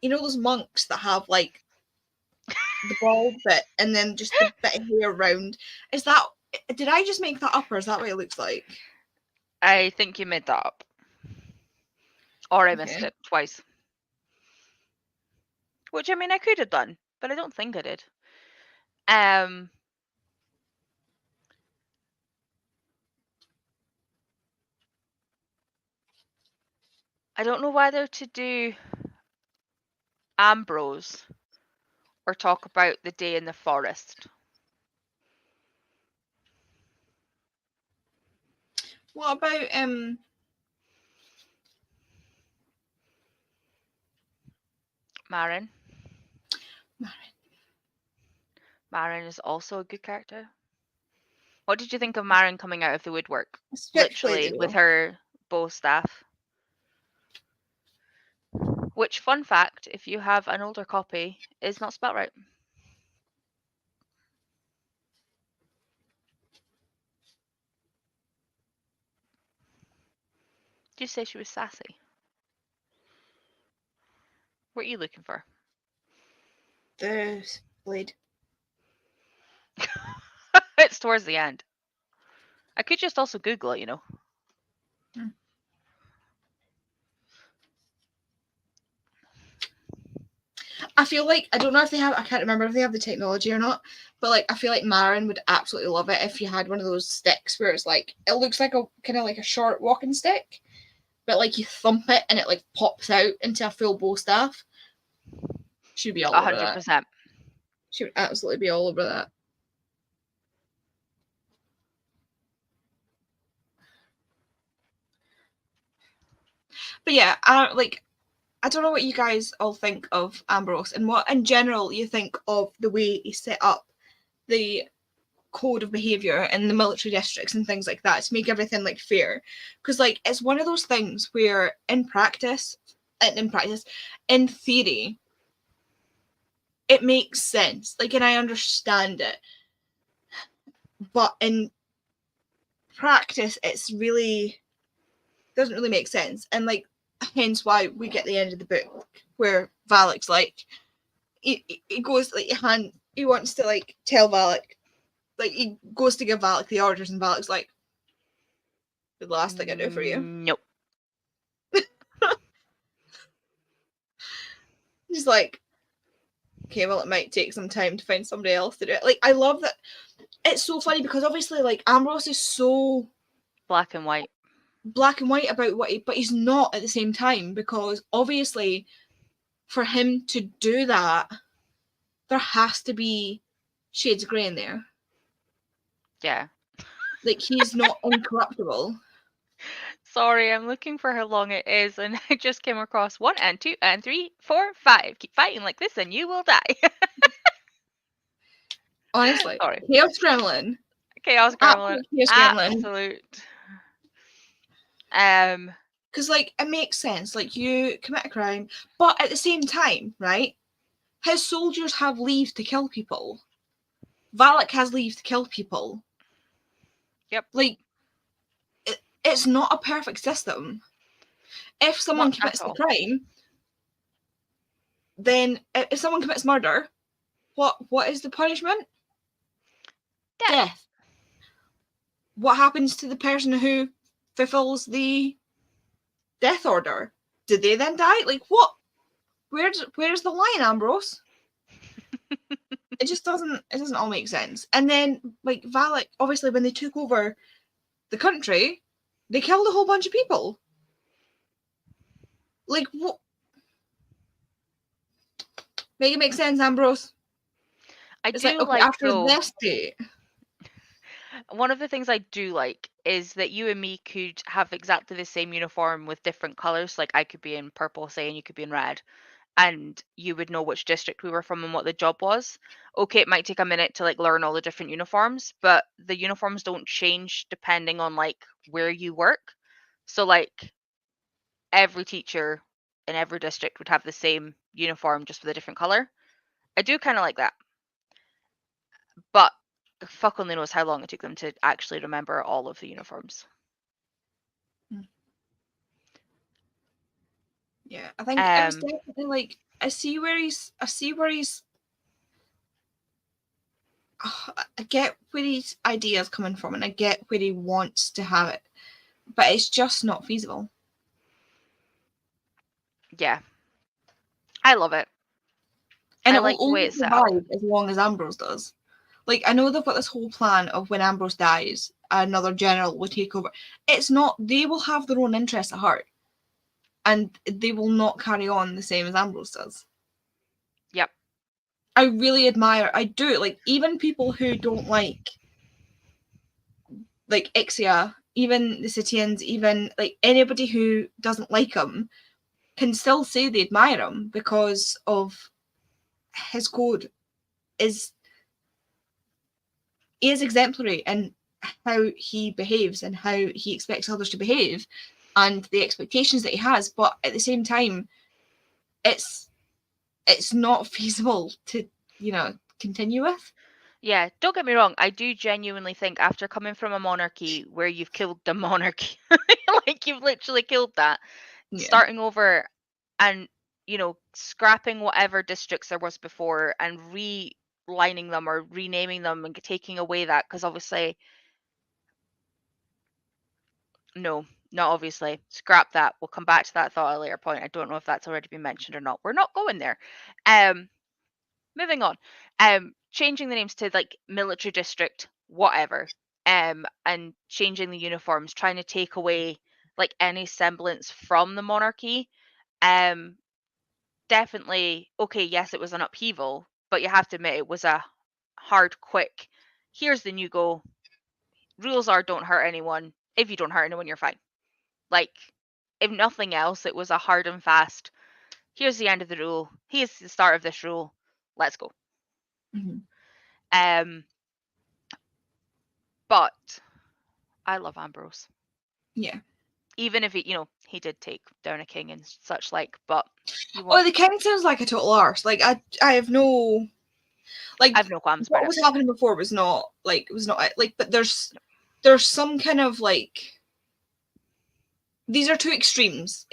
you know, those monks that have like the bald bit and then just the bit of hair around? Is that? Did I just make that up, or is that what it looks like? I think you made that up, or I missed it twice. Which I mean, I could have done, but I don't think I did. I don't know whether to do Ambrose or talk about the day in the forest. What about Marin? Marin is also a good character. What did you think of Marin coming out of the woodwork? Literally with her bow staff. Which, fun fact, if you have an older copy, is not spelt right. Did you say she was sassy? What are you looking for? The blade. It's towards the end. I could just also Google it, you know. I feel like, I don't know if they have, I can't remember if they have the technology or not, but like I feel like Marin would absolutely love it if you had one of those sticks where it's like, it looks like a kind of like a short walking stick, but like you thump it and it like pops out into a full bow staff. She'd be all over that. 100%. She would absolutely be all over that. But yeah, I don't know what you guys all think of Ambrose and what in general you think of the way he set up the code of behavior in the military districts and things like that to make everything like fair, because like it's one of those things where in theory it makes sense, like, and I understand it, but in practice it's really doesn't really make sense, and like hence why we get the end of the book where Valak's like he goes like he wants to like tell Valak, like he goes to give Valak the orders, and Valak's like, the last thing I do for you. Nope. He's like, okay, well, it might take some time to find somebody else to do it. Like, I love that. It's so funny because obviously, like, Ambrose is so black and white about what but he's not at the same time, because obviously for him to do that, there has to be shades of grey in there. Yeah. Like, he's not incorruptible. Sorry, I'm looking for how long it is, and I just came across 1 and 2 and 3, 4, 5. Keep fighting like this and you will die. Honestly. Sorry. Chaos Gremlin. Chaos Gremlin. Absolute. Absolute. Because, like, it makes sense. Like, you commit a crime, but at the same time, right, his soldiers have leave to kill people. Valak has leave to kill people. Yep. Like, it's not a perfect system. If someone commits the crime, then if someone commits murder, what is the punishment? Death. What happens to the person who fulfills the death order? Do they then die? Like, what? Where's the line, Ambrose? It just doesn't all make sense. And then, like, Valak, obviously, when they took over the country, they killed a whole bunch of people. Like, what? Make it make sense, Ambrose. It's do like after this date. One of the things I do like is that you and me could have exactly the same uniform with different colours. Like, I could be in purple, say, and you could be in red. And you would know which district we were from and what the job was. Okay, it might take a minute to like learn all the different uniforms, but the uniforms don't change depending on like where you work. So like every teacher in every district would have the same uniform just with a different color. I do kind of like that. But fuck only knows how long it took them to actually remember all of the uniforms. Yeah, I think it was definitely like I see where he's I get where his idea's coming from, and I get where he wants to have it, but it's just not feasible. Yeah, I love it, and it will only survive as long as Ambrose does. Like, I know they've got this whole plan of when Ambrose dies, another general will take over. It's not. They will have their own interests at heart, and they will not carry on the same as Ambrose does. Yep. I really admire. I do. Like, even people who don't like Ixia, even the Citians, even like anybody who doesn't like him, can still say they admire him because of his code is exemplary in how he behaves and how he expects others to behave and the expectations that he has, but at the same time it's not feasible to continue with. Yeah, don't get me wrong, I do genuinely think after coming from a monarchy where you've killed the monarchy, like you've literally killed that, starting over and scrapping whatever districts there was before and relining them or renaming them and taking away that, because obviously no, not obviously, scrap that. We'll come back to that thought at a later point. I don't know if that's already been mentioned or not. We're not going there. Moving on. Changing the names to like military district, whatever. And changing the uniforms, trying to take away like any semblance from the monarchy. Definitely, okay, yes, it was an upheaval, but you have to admit it was a hard, quick, here's the new go. Rules are don't hurt anyone. If you don't hurt anyone, you're fine. Like, if nothing else, it was a hard and fast, here's the end of the rule. Here's the start of this rule. Let's go. Mm-hmm. But I love Ambrose. Yeah. Even if he did take down a king and such like, but the king sounds like a total arse. Like I have no qualms about it. What was happening before was not like but there's some kind of like these are two extremes.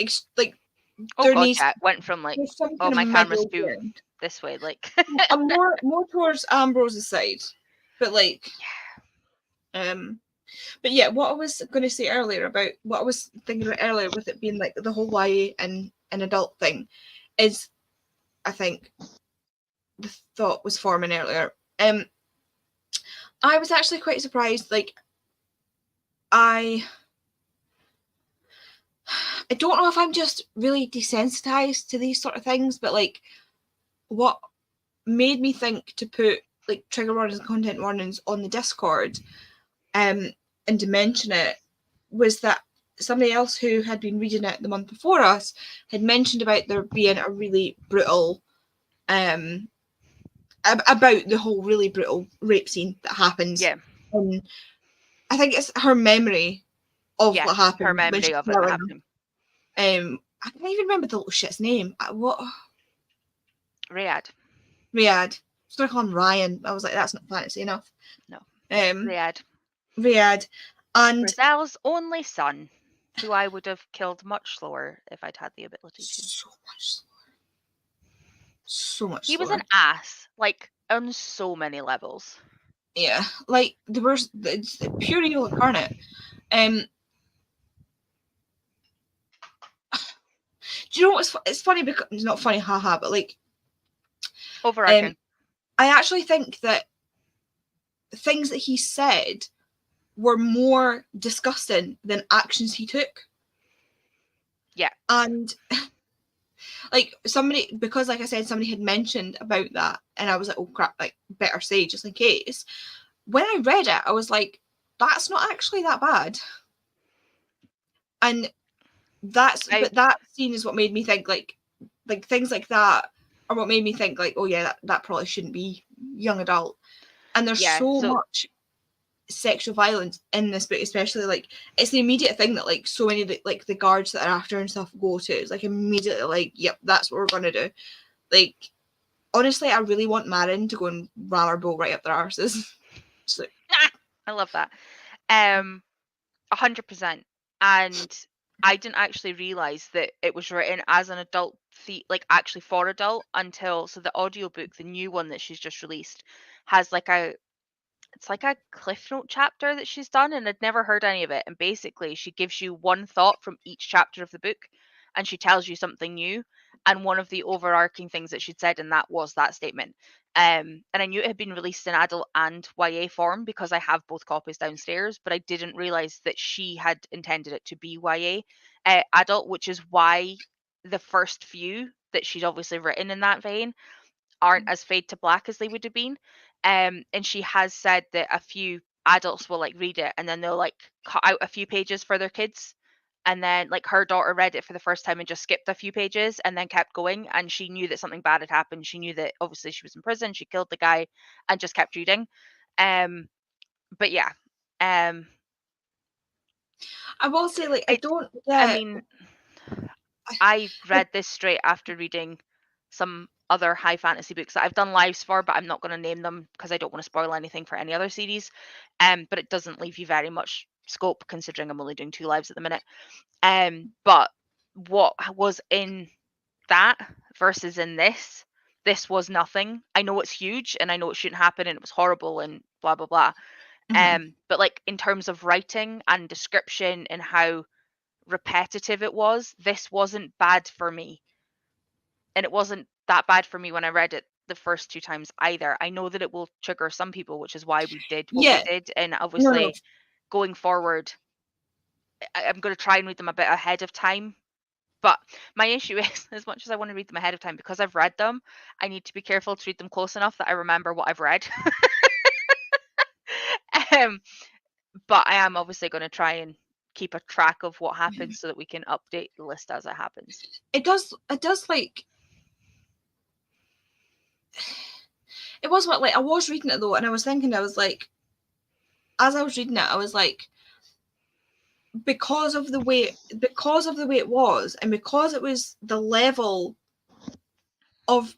Went from like oh my camera's too this way. Like, I'm more towards Ambrose's side, but like, but yeah, what I was going to say earlier about what I was thinking about earlier with it being like the whole YA and an adult thing, is I think the thought was forming earlier. I was actually quite surprised. Like, I don't know if I'm just really desensitized to these sort of things, but like, what made me think to put like trigger warnings and content warnings on the Discord, and to mention it, was that somebody else who had been reading it the month before us had mentioned about there being a really brutal, about the whole really brutal rape scene that happens. yeah. I think it's her memory of Yeah, what happened. her memory of it happening. I can't even remember the little shit's name. What? Riyadh. Riyadh. I was going to call him Ryan. I was like, that's not fancy enough. No. Riyadh. And Grizel's only son, who I would have killed much slower if I'd had the ability to. So much slower. So much He slower. was an ass, like, on so many levels. Yeah, like, it's pure evil incarnate. Do you know what's it's funny, because it's not funny, haha, but like, overarching. I actually think that things that he said were more disgusting than actions he took. Yeah. And like, somebody, because like I said, somebody had mentioned about that, and I was like, oh crap, like, better say just in case. When I read it, I was like, that's not actually that bad. And but that scene is what made me think like things like that are what made me think like, oh yeah, that probably shouldn't be young adult. And there's so much sexual violence in this book, especially like, it's the immediate thing that like so many of the guards that are after and stuff go to. It's like immediately like, yep, that's what we're gonna do. Like, honestly, I really want Marin to go and ram her bow right up their arses. Like, I love that. 100%. And I didn't actually realize that it was written as an adult like actually for adult, until the audiobook, the new one that she's just released, has like it's like a cliff note chapter that she's done, and I'd never heard any of it. And basically she gives you one thought from each chapter of the book, and she tells you something new. And one of the overarching things that she'd said in that was that statement. And I knew it had been released in adult and YA form because I have both copies downstairs, but I didn't realize that she had intended it to be YA adult, which is why the first few that she'd obviously written in that vein aren't as fade to black as they would have been. And she has said that a few adults will like read it and then they'll like cut out a few pages for their kids. And then like her daughter read it for the first time and just skipped a few pages and then kept going. And she knew that something bad had happened. She knew that obviously she was in prison. She killed the guy and just kept reading. But yeah. I will say, like, I mean, I read this straight after reading some other high fantasy books that I've done lives for, but I'm not going to name them because I don't want to spoil anything for any other series. But it doesn't leave you very much scope considering I'm only doing 2 lives at the minute. But what was in that versus in this was nothing. I know it's huge and I know it shouldn't happen and it was horrible and blah blah blah. But like in terms of writing and description and how repetitive it was, this wasn't bad for me. And it wasn't that bad for me when I read it the first 2 times either. I know that it will trigger some people, which is why we did what we did. And obviously going forward, I'm going to try and read them a bit ahead of time. But my issue is, as much as I want to read them ahead of time, because I've read them, I need to be careful to read them close enough that I remember what I've read. But I am obviously going to try and keep a track of what happens so that we can update the list as it happens. It does like, it was what, like, I was reading it though, and I was thinking, I was like, as I was reading it, I was like, because of the way it was, and because it was the level of,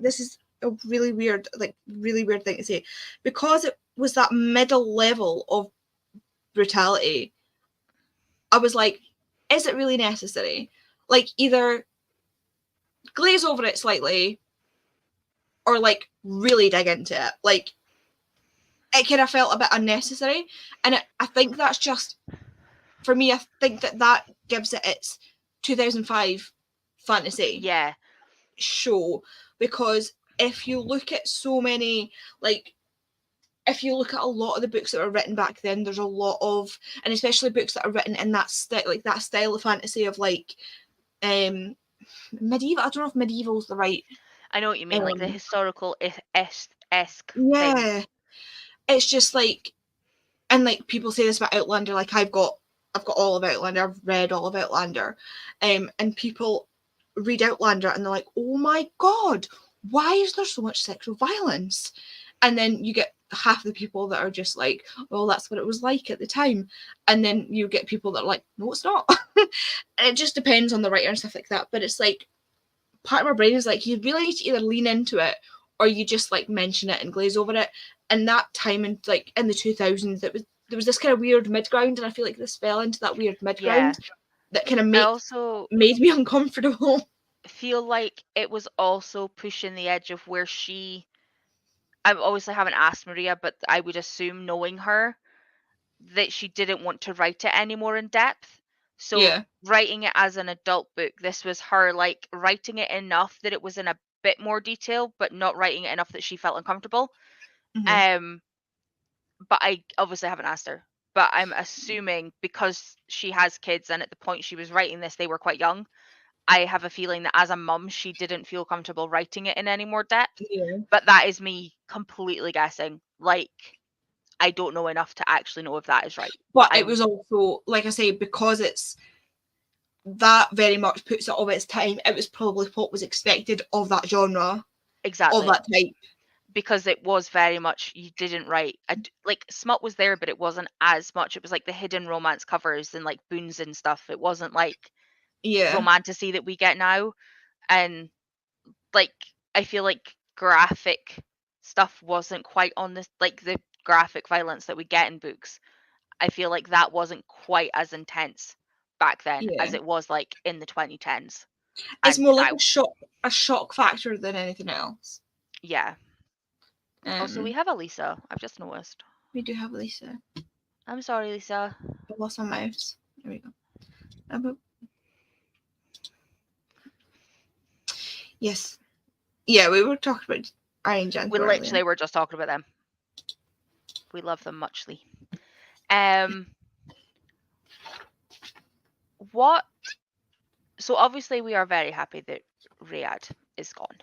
this is a really weird thing to say, because it was that middle level of brutality, I was like, is it really necessary? Like, either glaze over it slightly or like really dig into it. Like, it kind of felt a bit unnecessary, and I think that's just, for me, I think that gives it its 2005 fantasy show, because if you look at so many, like, if you look at a lot of the books that were written back then, there's a lot of, and especially books that are written in that that style of fantasy of like medieval. I don't know if medieval is the right. I know what you mean, like the historical esque thing. Yeah, it's just like, and like people say this about Outlander. Like I've got all of Outlander. I've read all of Outlander, and people read Outlander and they're like, "Oh my god, why is there so much sexual violence?" And then you get half the people that are just like, "Well, that's what it was like at the time," and then you get people that are like, "No, it's not." And it just depends on the writer and stuff like that. But it's like, part of my brain is like, you really need to either lean into it or you just like mention it and glaze over it. And that time, in like in the 2000s, there was this kind of weird mid-ground, and I feel like this fell into that weird mid-ground that kind of made me uncomfortable. Feel like it was also pushing the edge of where I obviously haven't asked Maria, but I would assume, knowing her, that she didn't want to write it any more in depth. So writing it as an adult book, this was her like writing it enough that it was in a bit more detail, but not writing it enough that she felt uncomfortable. But I obviously haven't asked her. But I'm assuming because she has kids and at the point she was writing this, they were quite young. I have a feeling that as a mum, she didn't feel comfortable writing it in any more depth. But that is me completely guessing. Like, I don't know enough to actually know if that is right. But it was also, like I say, because it's that very much puts it of its time, it was probably what was expected of that genre. Exactly. Of that type. Because it was very much, you didn't write, like, smut was there, but it wasn't as much. It was like the hidden romance covers and like boons and stuff. It wasn't like romantasy that we get now. And like, I feel like graphic stuff wasn't quite on this, like the graphic violence that we get in books. I feel like that wasn't quite as intense back then as it was like in the 2010s. It's more like a shock factor than anything else. Yeah. Also, we have a Lisa. I've just noticed. We do have a Lisa. I'm sorry, Lisa. I lost my mouse. There we go. Yes. Yeah, we were talking about Iron Junk. We literally were just talking about them. We love them muchly. What? So obviously we are very happy that Riyadh is gone.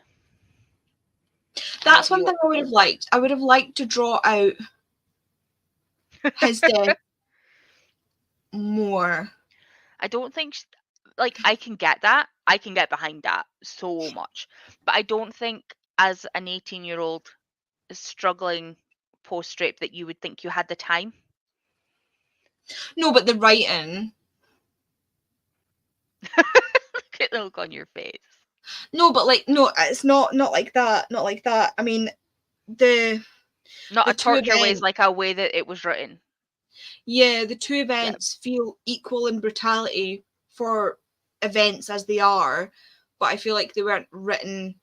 That's one thing I would have liked. I would have liked to draw out his death more. I don't think, like, I can get that. I can get behind that so much. But I don't think as an 18-year-old struggling post-rape that you would think you had the time. No, but the writing. Look at the look on your face. No, but like, no, it's not like that. Not like that. I mean, not a torture way, like a way that it was written. Yeah, the two events feel equal in brutality for events as they are, but I feel like they weren't written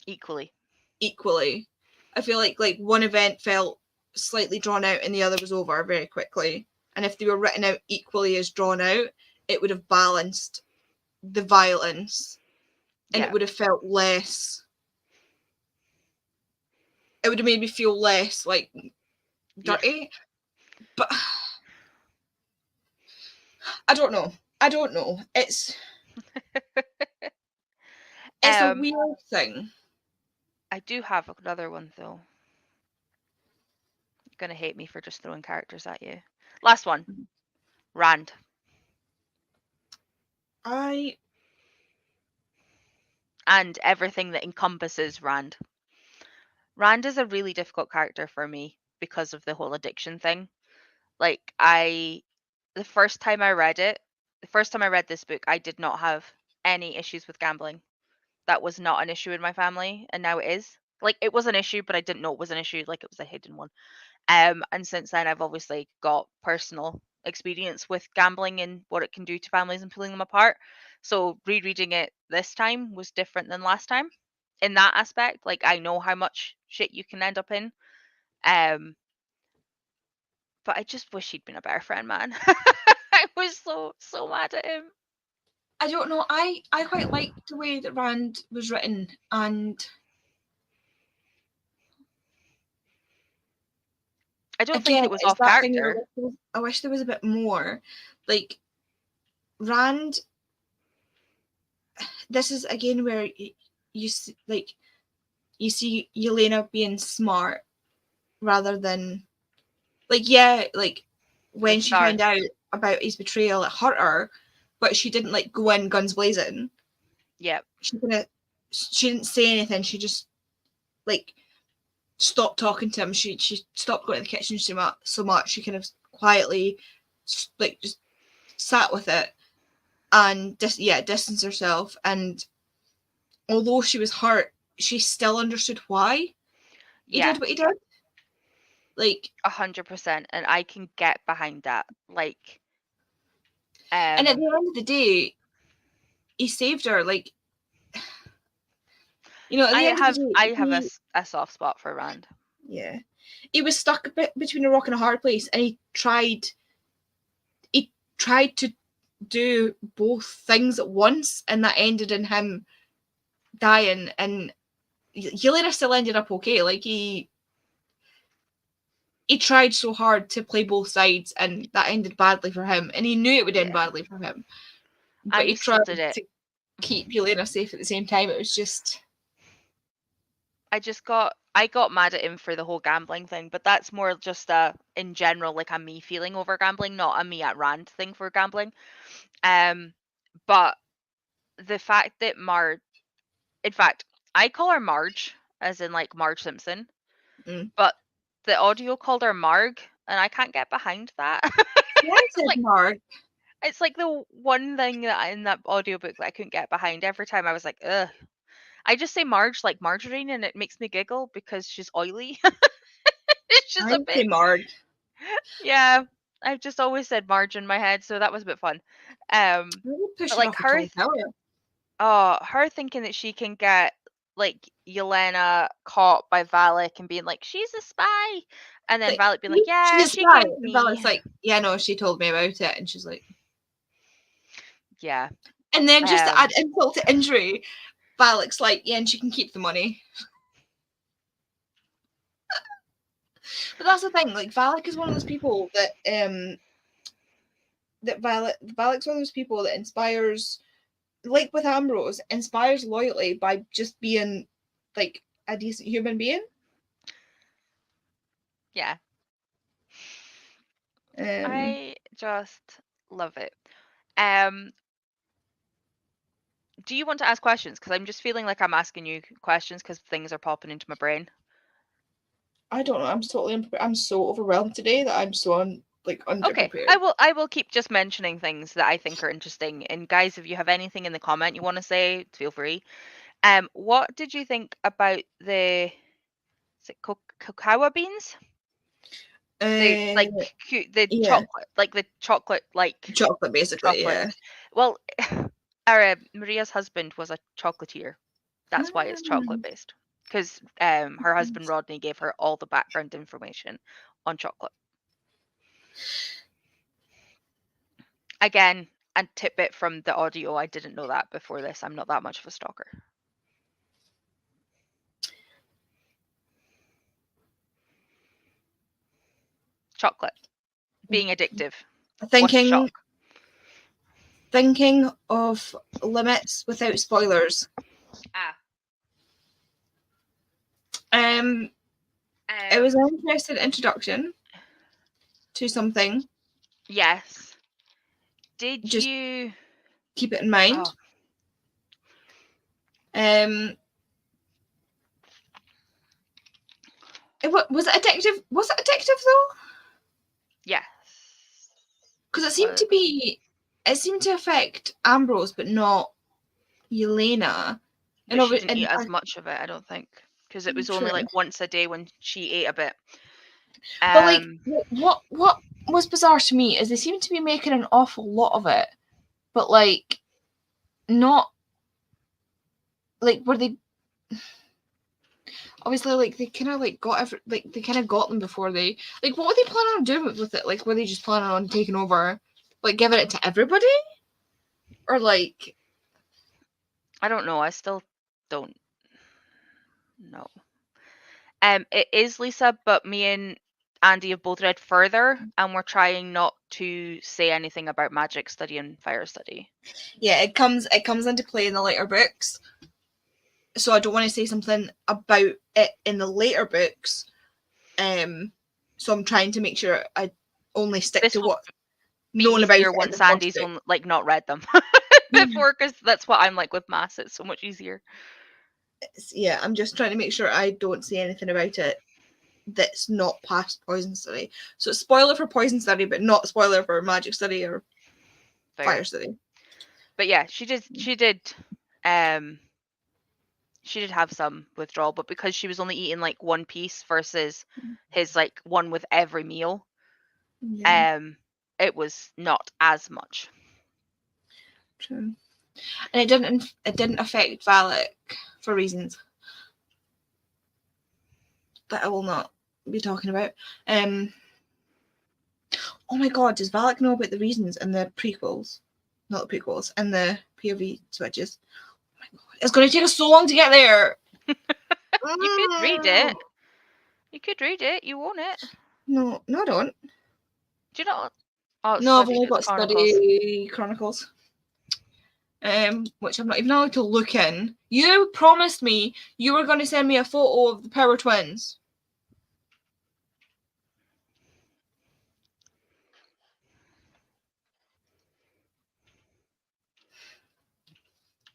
equally. I feel like one event felt slightly drawn out and the other was over very quickly. And if they were written out equally as drawn out, it would have balanced the violence, and it would have felt less. It would have made me feel less like dirty. But I don't know. It's a weird thing. I do have another one though. You're gonna hate me for just throwing characters at you. Last one. Rand. And everything that encompasses Rand. Rand is a really difficult character for me because of the whole addiction thing. Like, the first time I read this book, I did not have any issues with gambling. That was not an issue in my family, and now it is. Like, it was an issue, but I didn't know it was an issue. Like, it was a hidden one. And since then, I've obviously got personal experience with gambling and what it can do to families and pulling them apart. So rereading it this time was different than last time in that aspect. Like, I know how much shit you can end up in. But I just wish he'd been a better friend, man. I was so mad at him. I don't know. I quite liked the way that Rand was written, and I don't again, think it was it's off that thing character. where I wish there was a bit more. Like, Rand, this is again where you see, like, you see Yelena being smart rather than, like, yeah, like when she found out about his betrayal, it hurt her, but she didn't like go in guns blazing. Yep. She didn't say anything. She just like stopped talking to him. She stopped going to the kitchen so much. She kind of quietly like just sat with it and distanced herself. And although she was hurt, she still understood why he did what he did. Like 100%, and I can get behind that. Like, and at the end of the day, he saved her. Like, you know, at the end of the day, I have a soft spot for Rand. Yeah, he was stuck a bit between a rock and a hard place, and he tried to do both things at once, and that ended in him dying. And Yelena still ended up okay. Like, he tried so hard to play both sides, and that ended badly for him, and he knew it would end badly for him, but And he tried it. to keep Yelena safe at the same time. It was just, I got mad at him for the whole gambling thing, but that's more just in general, like, a me feeling over gambling, not a me at Rand thing for gambling. But the fact that Marge, in fact, I call her Marge, as in like Marge Simpson, but the audio called her Marg, and I can't get behind that. It's like Marg. It's like the one thing that in that audiobook that I couldn't get behind. Every time I was like, ugh. I just say Marge like margarine, and it makes me giggle because she's oily. It's just a bit. Marg. Yeah, I've just always said Marge in my head, so that was a bit fun. But like her thinking that she can get like Yelena caught by Valak and being like, she's a spy, and then Valak being like, yeah, she came to me. Valak's like, yeah, no, she told me about it, and she's like, yeah. And then just to add insult to injury, Valak's like, yeah, and she can keep the money. But that's the thing, like, Valak is one of those people that Valak's one of those people that inspires, like with Ambrose, inspires loyalty by just being like a decent human being. Yeah. I just love it. Do you want to ask questions? Because I'm just feeling like I'm asking you questions because things are popping into my brain. I don't know. I'm so overwhelmed today that I'm so underprepared. Okay, I will keep just mentioning things that I think are interesting. And guys, if you have anything in the comment you want to say, feel free. What did you think about the cacao beans? Chocolate basically. Yeah. Well, Maria's husband was a chocolatier. That's why it's chocolate based. Because her husband Rodney gave her all the background information on chocolate. Again, a tidbit from the audio. I didn't know that before this. I'm not that much of a stalker. Chocolate being addictive. Thinking of limits without spoilers. It was an interesting introduction to something. Yes. Did you keep it in mind? Was it addictive? Was it addictive though? Yes. Because it seemed to affect Ambrose, but not Yelena. And she didn't eat as much of it, I don't think, because it was only like once a day when she ate a bit. But like, what was bizarre to me is they seem to be making an awful lot of it, but like, not like were they obviously like they kind of like got they kind of got them before they like what were they planning on doing with it? Like were they just planning on taking over, like giving it to everybody, or like I don't know. I still don't know. It is Lisa, but me and Andy have both read further, and we're trying not to say anything about magic study and fire study. yeah, it comes into play in the later books. So I don't want to say something about it in the later books. So I'm trying to make sure I only stick This to will what be known about easier it in once the first Andy's book. like not read them before, because that's what I'm like with maths. It's so much easier. Yeah, I'm just trying to make sure I don't say anything about it that's not past poison study. So it's spoiler for poison study, but not spoiler for magic study or fire study. But yeah, she did have some withdrawal, but because she was only eating like one piece versus his like one with every meal, it was not as much. True. And it didn't affect Valak for reasons that I will not be talking about. Oh my god, does Valak know about the reasons in the prequels? Not the prequels, and the POV switches. Oh my god, it's going to take us so long to get there. You could read it. You could read it. You want it? No, I don't. Do you not? Oh, No, I've studied only at the got Chronicles. study Chronicles. Which I'm not even allowed to look in. You promised me you were going to send me a photo of the Power Twins.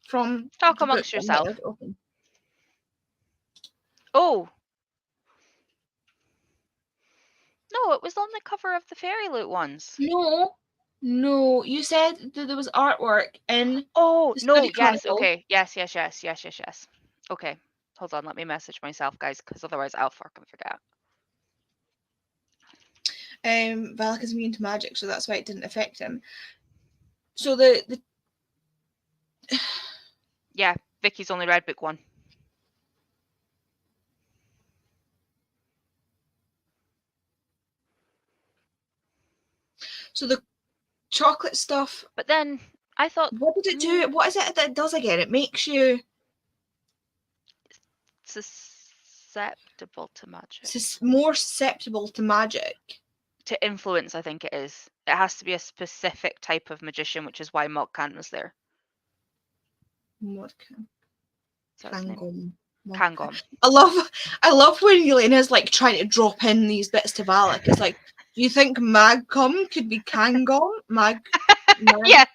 From Talk the amongst book I'm not yourself. allowed to open. Oh. No, it was on the cover of the Fairy Loot ones. No, you said that there was artwork in. Oh, the no, study yes, Chronicle. okay. Yes. Okay, hold on, let me message myself, guys, because otherwise I'll fucking forget. Valak is immune to magic, so that's why it didn't affect him. So the Yeah, Vicky's only read book 1. So the chocolate stuff. But then I thought, What did it do? What is it that it does again? It makes you susceptible to magic. more susceptible to magic. To influence, I think it is. It has to be a specific type of magician, which is why Mockcan was there. Mockcan. Kangom. I love when Yelena's like trying to drop in these bits to Valak. It's like, do you think Magcom could be Kangom? Mag. Yeah.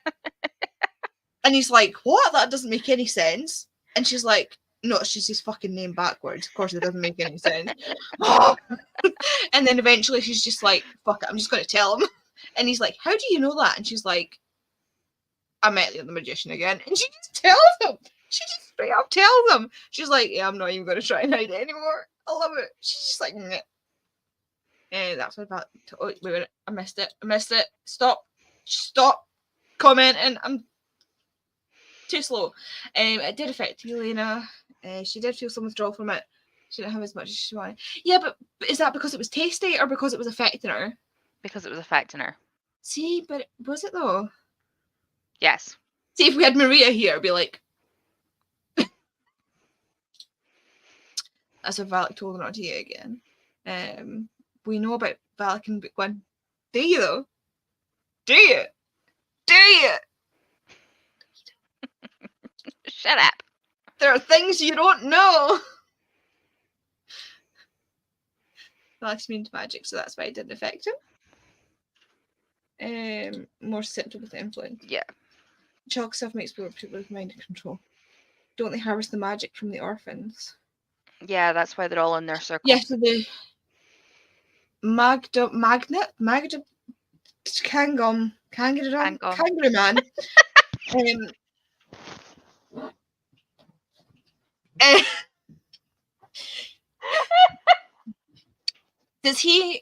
And he's like, what? That doesn't make any sense. And she's like, no, it's just his fucking name backwards. Of course it doesn't make any sense. And then eventually she's just like, fuck it, I'm just going to tell him. And he's like, how do you know that? And she's like, I met the magician again. And she just tells him. She just straight up tells him. She's like, yeah, I'm not even going to try and hide it anymore. I love it. She's just like, nah. That's what about. Oh, wait, I missed it. Stop commenting. I'm too slow. It did affect Yelena. She did feel some withdrawal from it. She didn't have as much as she wanted. Yeah, but is that because it was tasty or because it was affecting her? Because it was affecting her. See, but was it though? Yes. See, if we had Maria here, it'd be like, that's what Valak told her not to eat again. We know about Valak in book 1. Do you though? Do you? Shut up. There are things you don't know. Valak's immune to magic, so that's why it didn't affect him. More susceptible to influence. Yeah. Chalk stuff makes people with mind control. Don't they harvest the magic from the orphans? Yeah, that's why they're all in their circle. Yeah, so the Kangaroo Man. Is he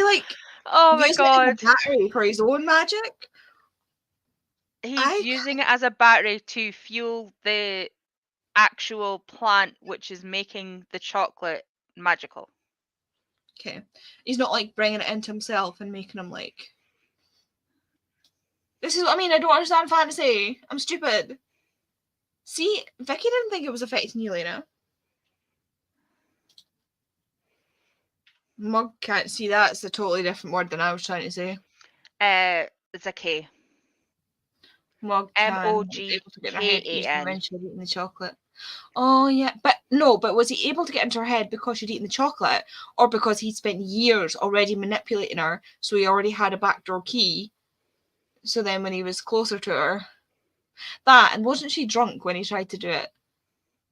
like oh my god, a battery for his own magic? He's using it as a battery to fuel the actual plant which is making the chocolate magical. Okay. He's not like bringing it into himself and making him like. This is what I mean. I don't understand fantasy. I'm stupid. See, Vicky didn't think it was affecting you, Lena. Mug can't see that. It's a totally different word than I was trying to say. It's a K. Mug can was able to get in her head MOGKAN. when she was eating the chocolate. Oh yeah, but was he able to get into her head because she'd eaten the chocolate, or because he'd spent years already manipulating her, so he already had a backdoor key? So then, when he was closer to her, and wasn't she drunk when he tried to do it?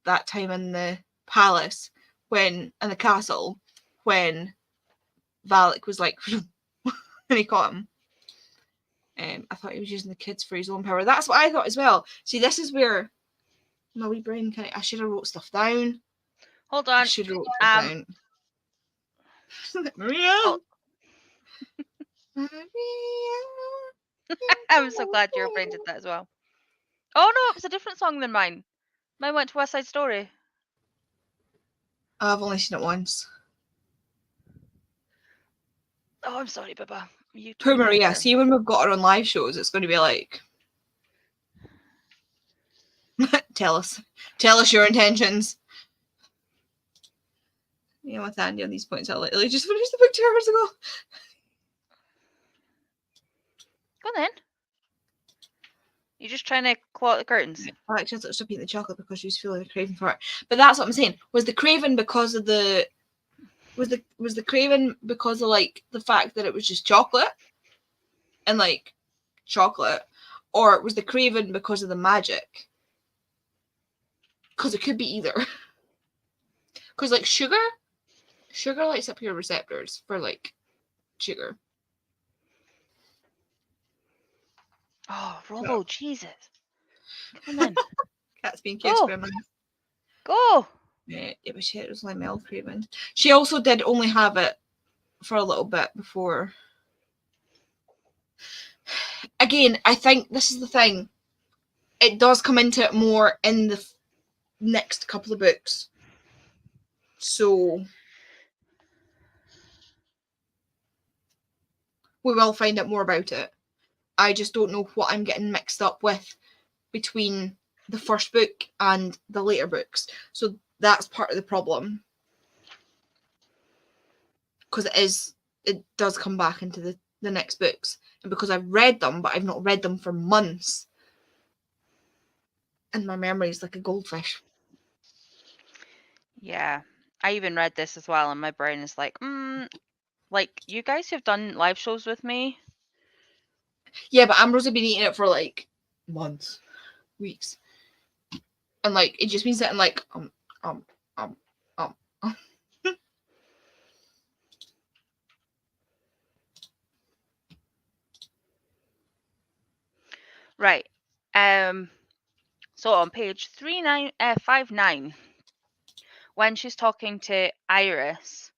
That time in the palace, in the castle, when Valak was like, and he caught him. I thought he was using the kids for his own power. That's what I thought as well. See, this is where my wee brain I should have wrote stuff down. Hold on. I should have wrote stuff down. Maria. Oh. I'm so glad your brain did that as well. Oh no, it was a different song than mine. Mine went to West Side Story. I've only seen it once. Oh, I'm sorry, Baba. Poor Maria. See, when we've got her on live shows, it's going to be like, tell us your intentions. Yeah, with Andi on these points, I literally just finished the book 2 hours ago. Go on then. You're just trying to claw at the curtains. I actually had to stop eating the chocolate because she was feeling a craving for it. But that's what I'm saying. Was the craving because of the craving because of like the fact that it was just chocolate and like chocolate, or was the craving because of the magic? Because it could be either. Because like sugar lights up your receptors for like sugar. Oh, Rollo, Jesus. Come on then. Cat's being kissed by a man. Go! Yeah, but it was like milk craving. She also did only have it for a little bit before. Again, I think this is the thing. It does come into it more in the next couple of books. So we will find out more about it. I just don't know what I'm getting mixed up with between the first book and the later books. So that's part of the problem. Because it does come back into the next books. And because I've read them, but I've not read them for months. And my memory is like a goldfish. Yeah. I even read this as well, and my brain is like, like, you guys have done live shows with me. Yeah, but Ambrose have been eating it for like months, weeks. And like it just means that I'm like Right. So on page 59, when she's talking to Iris,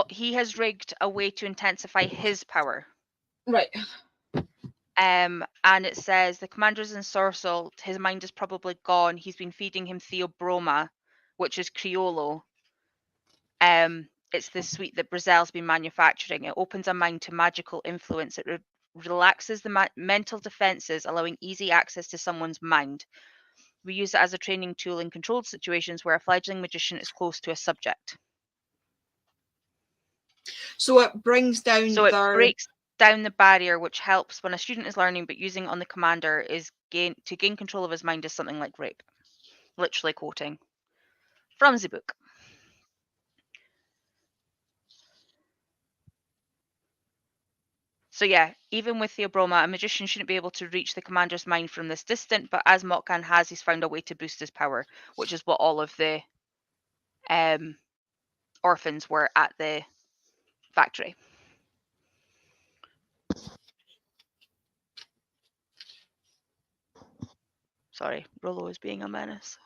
he has rigged a way to intensify his power. Right. And it says the commander's ensorcelled, his mind is probably gone. He's been feeding him theobroma, which is Criollo. It's this sweet that Brazel's been manufacturing. It opens a mind to magical influence. It relaxes the mental defenses, allowing easy access to someone's mind. We use it as a training tool in controlled situations where a fledgling magician is close to a subject. So it brings down it breaks down the barrier, which helps when a student is learning, but using it on the commander is to gain control of his mind is something like rape. Literally quoting from the book. So yeah, even with Theobroma, a magician shouldn't be able to reach the commander's mind from this distant, but as Mokkan has, he's found a way to boost his power, which is what all of the orphans were at the factory. Sorry, Rollo is being a menace.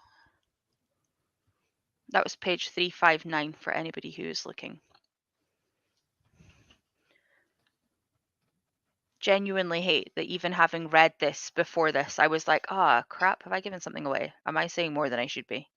That was page 359 for anybody who is looking. Genuinely hate that even having read this before this, I was like, ah, crap, have I given something away? Am I saying more than I should be?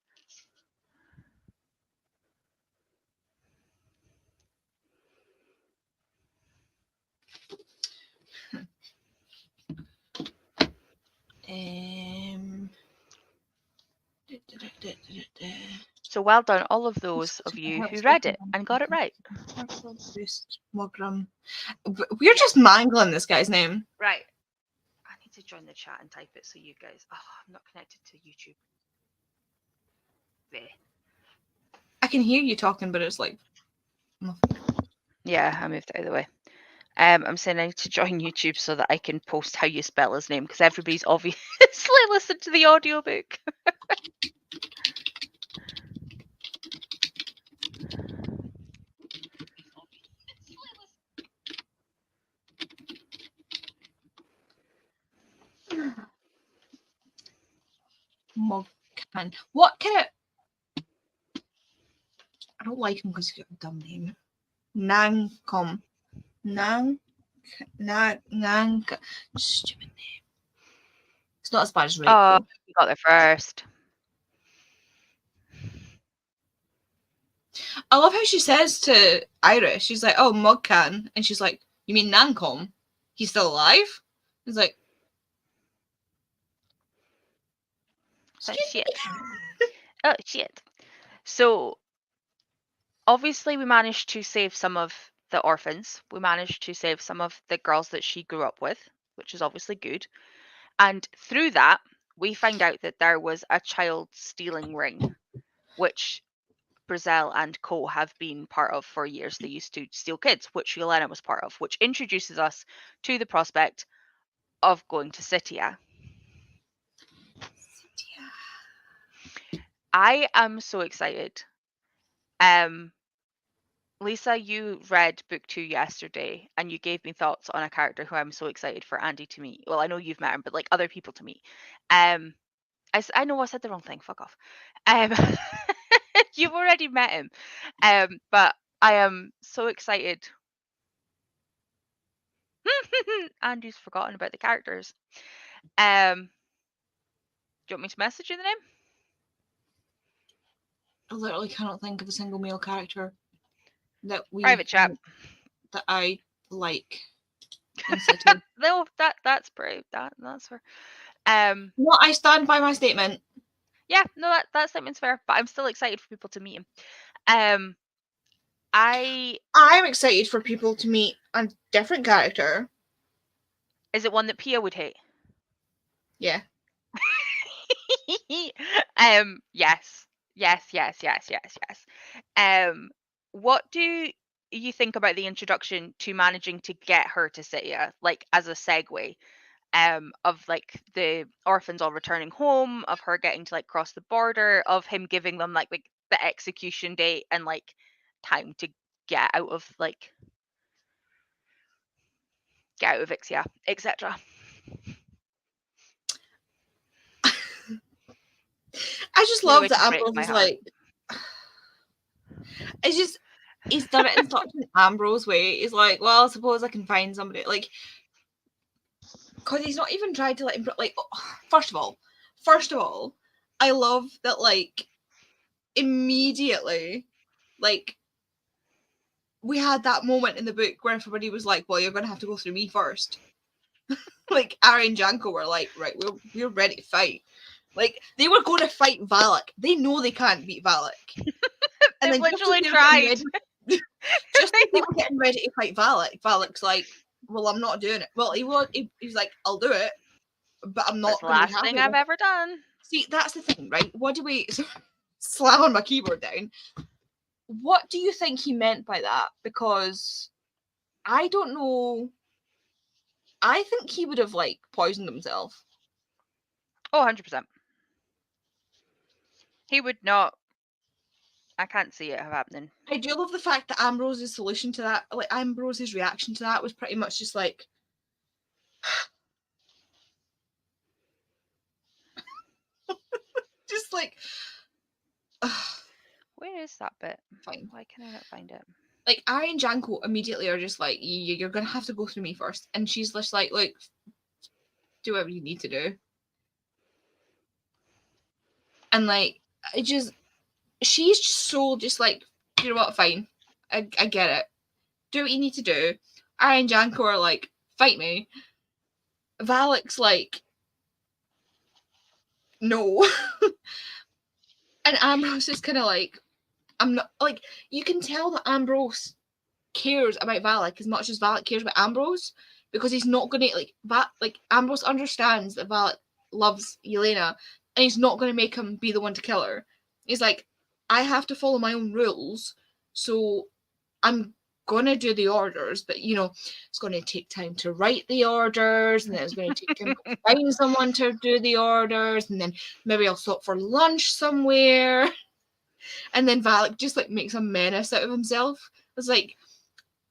So well done, all of those of you who read it and got it right. We're just mangling this guy's name. Right. I need to join the chat and type it so you guys... Oh, I'm not connected to YouTube. There. I can hear you talking, but it's like... Yeah, I moved out of the way. I'm saying I need to join YouTube so that I can post how you spell his name, because everybody's obviously listened to the audiobook. Mogcan. What kind of... I don't like him because he's got a dumb name. Nangcom. Stupid name. It's not as bad as Rachel. Oh, you got there first. I love how she says to Iris, she's like, oh, Mogcan. And she's like, you mean Nancom? He's still alive? He's like, Oh, shit. Oh, shit. So, obviously, we managed to save some of the orphans. We managed to save some of the girls that she grew up with, which is obviously good. And through that, we find out that there was a child stealing ring, which Brazil and Co have been part of for years. They used to steal kids, which Yelena was part of, which introduces us to the prospect of going to Sitia. I am so excited. Lisa, you read book 2 yesterday, and you gave me thoughts on a character who I'm so excited for Andi to meet. Well, I know you've met him, but like other people to meet. I know I said the wrong thing. Fuck off. You've already met him, but I am so excited. Andy's forgotten about the characters. Do you want me to message you the name? I literally cannot think of a single male character that Private chat that I like. No, that's brave. That's fair. No, I stand by my statement. Yeah, no, that statement's fair. But I'm still excited for people to meet him. I'm excited for people to meet a different character. Is it one that Pia would hate? Yeah. Yes. What do you think about the introduction to managing to get her to Sitia, like as a segue, of like the orphans all returning home, of her getting to like cross the border, of him giving them like the execution date and like time to get out of Ixia, etc. I just love that Ambrose is like, it's just, he's done it in such an Ambrose way. He's like, well, I suppose I can find somebody, like, because he's not even tried to let him, like, first of all, I love that, like, immediately, like, we had that moment in the book where everybody was like, well, you're going to have to go through me first. Like, Ari and Janko were like, right, we're ready to fight. Like, they were going to fight Valak. They know they can't beat Valak. And they literally tried. Just as they were getting ready to fight Valak, Valak's like, well, I'm not doing it. Well, he's like, I'll do it, but I'm not. That's the last thing I've ever done. See, that's the thing, right? What do we slamming my keyboard down? What do you think he meant by that? Because I don't know. I think he would have like poisoned himself. Oh, 100%. He would not. I can't see it happening. I do love the fact that Ambrose's solution to that, like Ambrose's reaction to that, was pretty much just like, just like, is that bit? Fine. Why can I not find it? Like, Ari and Janko immediately are just like, you're going to have to go through me first. And she's just like, look, do whatever you need to do. And, like, she's just so just like, you know what, fine. I get it. Do what you need to do. Ari and Janko are like, fight me. Valak's like, no. And Ambrose is kind of like, I'm not, like, you can tell that Ambrose cares about Valak as much as Valak cares about Ambrose, because he's not going to, like, Ambrose understands that Valak loves Yelena, and he's not going to make him be the one to kill her. He's like, I have to follow my own rules, so I'm going to do the orders, but, you know, it's going to take time to write the orders, and then it's going to take time to find someone to do the orders, and then maybe I'll stop for lunch somewhere. And then Valak just, like, makes a menace out of himself. It's like,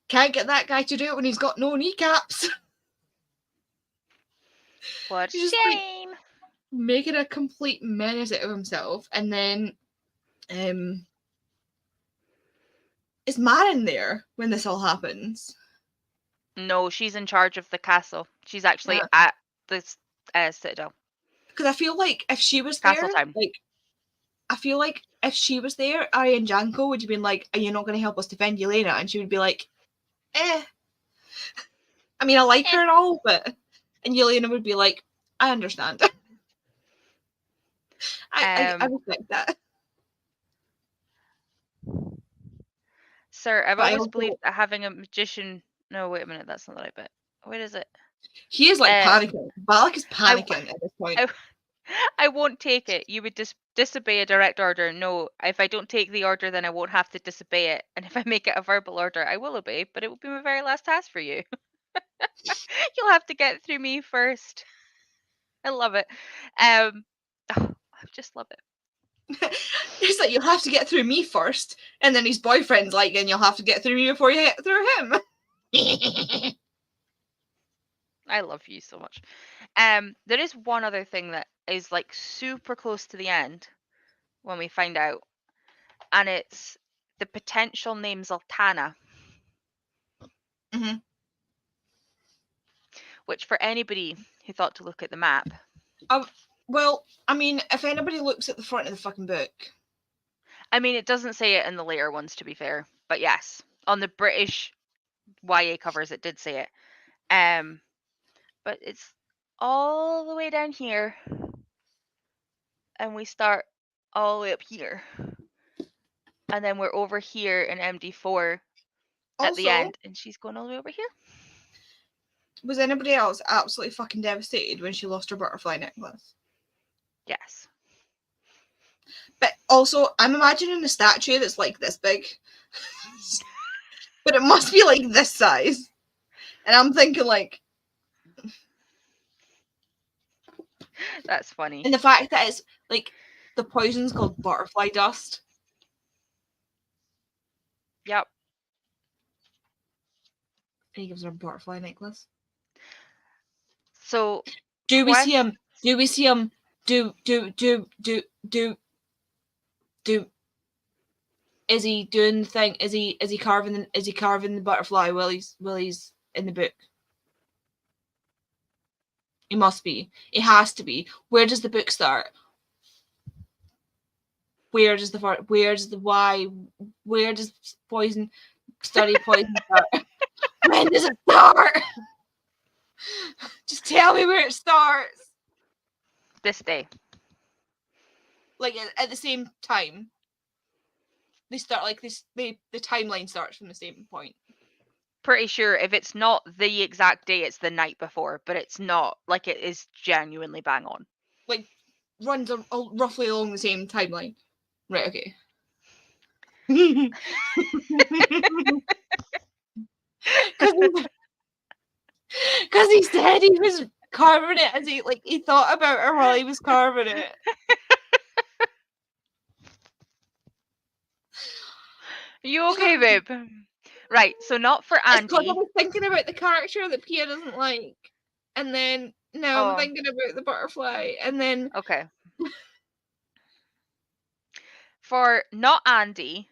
can't get that guy to do it when he's got no kneecaps. What a He's just, like, shame. making a complete menace out of himself. And then, is Marin there when this all happens? No, she's in charge of the castle. She's actually at the citadel. Because I feel like if she was Castle there, town. like, I feel like if she was there, Ari and Janko would have been like, are you not going to help us defend Yelena? And she would be like, I mean, I like her and all, but... And Yelena would be like, I understand. I respect that. Sir, I've But I always also- believed that having a magician... No, wait a minute, that's not the right bit. Wait, is it? He is, like, panicking. Valak is panicking at this point. I won't take it. You would disobey a direct order. No, if I don't take the order, then I won't have to disobey it. And if I make it a verbal order, I will obey, but it will be my very last task for you. You'll have to get through me first. I love it. I just love it. It's like, you'll have to get through me first, and then his boyfriend's like, and you'll have to get through me before you get through him. I love you so much. There is one other thing that is like super close to the end when we find out, and it's the potential name Zoltana. Mm-hmm. Which, for anybody who thought to look at the map, well, I mean, if anybody looks at the front of the fucking book, I mean, it doesn't say it in the later ones, to be fair, but yes, on the British YA covers, it did say it. But it's all the way down here, and we start all the way up here, and then we're over here in MD4 at the end, and she's going all the way over here. Was anybody else absolutely fucking devastated when she lost her butterfly necklace? Yes. But also, I'm imagining a statue that's like this big. But it must be like this size. And I'm thinking, like... That's funny. And the fact that it's, like, the poison's called butterfly dust. Yep. And he gives her a butterfly necklace. So... Do we see him? Is he doing the thing? Is he carving the butterfly while he's in the book? He must be. It has to be. Where does the book start? Where does poison start? When does it start? Just tell me where it starts. This day. Like at the same time. They start like this. The timeline starts from the same point. Pretty sure if it's not the exact day, it's the night before, but it's not. Like, it is genuinely bang on. Like, runs roughly along the same timeline. Right, okay. Because he said he was carving it as he thought about her while he was carving it. Are you okay, babe? Right, so not for Andi. It's because I was thinking about the character that Pia doesn't like. And then now I'm thinking about the butterfly. And then... Okay. for not Andy,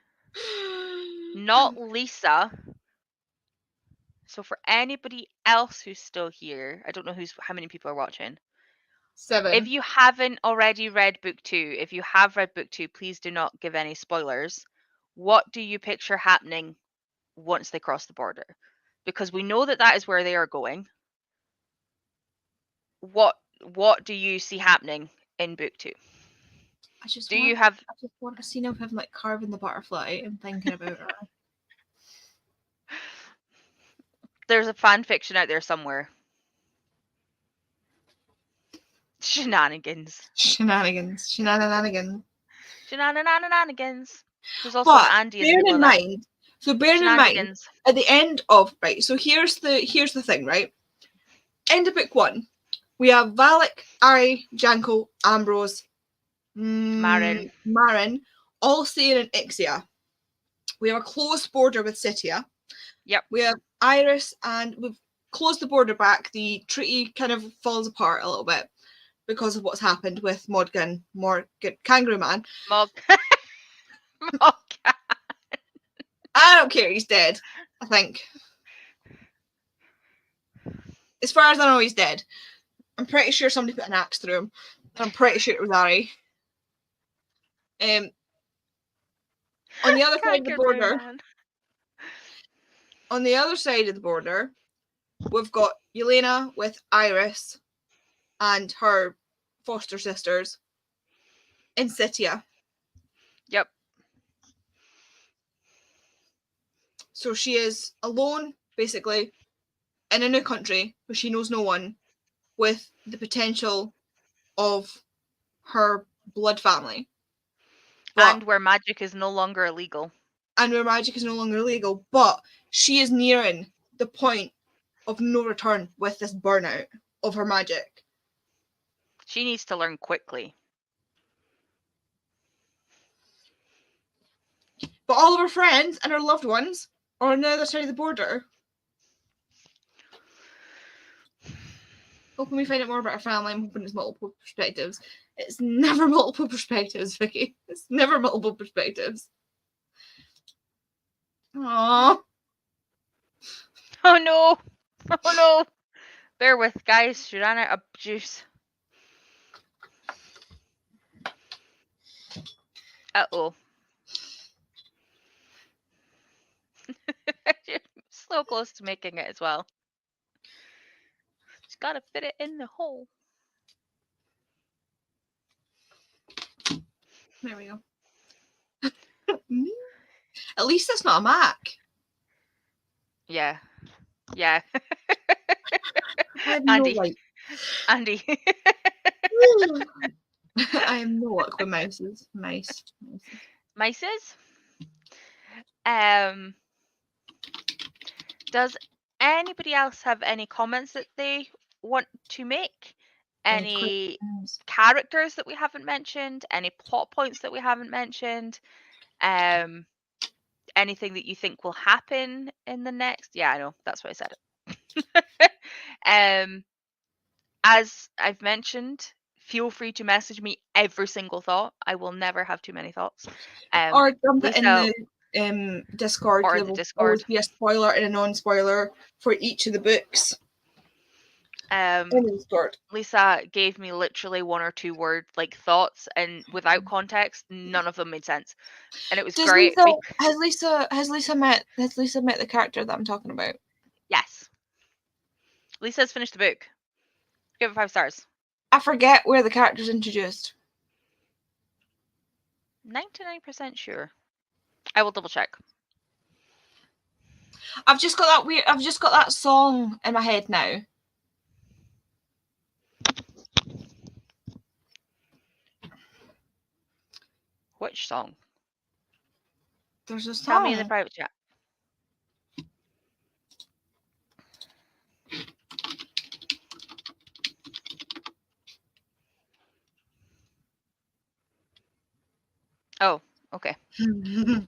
not Lisa. So for anybody else who's still here, I don't know how many people are watching. 7. If you haven't already read book 2, if you have read book 2, please do not give any spoilers. What do you picture happening once they cross the border? Because we know that is where they are going. What do you see happening in book 2? I just want a scene of him like carving the butterfly and thinking about her. There's a fan fiction out there somewhere. Shenanigans. Shenanigans. There's also an Andy in the middle of that. Bearing in mind, at the end of so here's the thing, right? End of book 1, we have Valak, Ari, Janko, Ambrose, Marin, all staying in Ixia. We have a closed border with Sitia. Yep. We have Iris, and we've closed the border back. The treaty kind of falls apart a little bit because of what's happened with Morgan, Kangaroo Man. Morgan. I don't care, he's dead, I think. As far as I know, he's dead. I'm pretty sure somebody put an axe through him. And I'm pretty sure it was Ari. On the other side of the border, we've got Yelena with Iris and her foster sisters in Sitia. Yep. So she is alone, basically, in a new country where she knows no one, with the potential of her blood family. And where magic is no longer illegal. But she is nearing the point of no return with this burnout of her magic. She needs to learn quickly. But all of her friends and her loved ones are on the other side of the border. Hoping we find out more about her family. I'm hoping it's multiple perspectives. It's never multiple perspectives, Vicky. It's never multiple perspectives. Aww. Oh no. Oh no. Bear with, guys. She ran out of juice. Uh-oh. So close to making it as well. Just gotta fit it in the hole. There we go. At least that's not a Mac. Yeah. Yeah. Andy. Andy. I have no luck with mices. Mices? Does anybody else have any comments that they want to make? Any characters that we haven't mentioned? Any plot points that we haven't mentioned? Anything that you think will happen in the next? Yeah, I know. That's why I said it. As I've mentioned, feel free to message me every single thought. I will never have too many thoughts. Or dump it in the Discord. Or there will always be a spoiler and a non-spoiler for each of the books. In the Discord. Lisa gave me literally 1 or 2 word thoughts, and without context, none of them made sense. And it was great. Has Lisa met the character that I'm talking about? Yes. Lisa's finished the book. Give it 5 stars. I forget where the character's introduced. 99% sure. I will double check. I've just got that song in my head now. Which song? There's a song. Tell me in the private chat. Oh, okay. That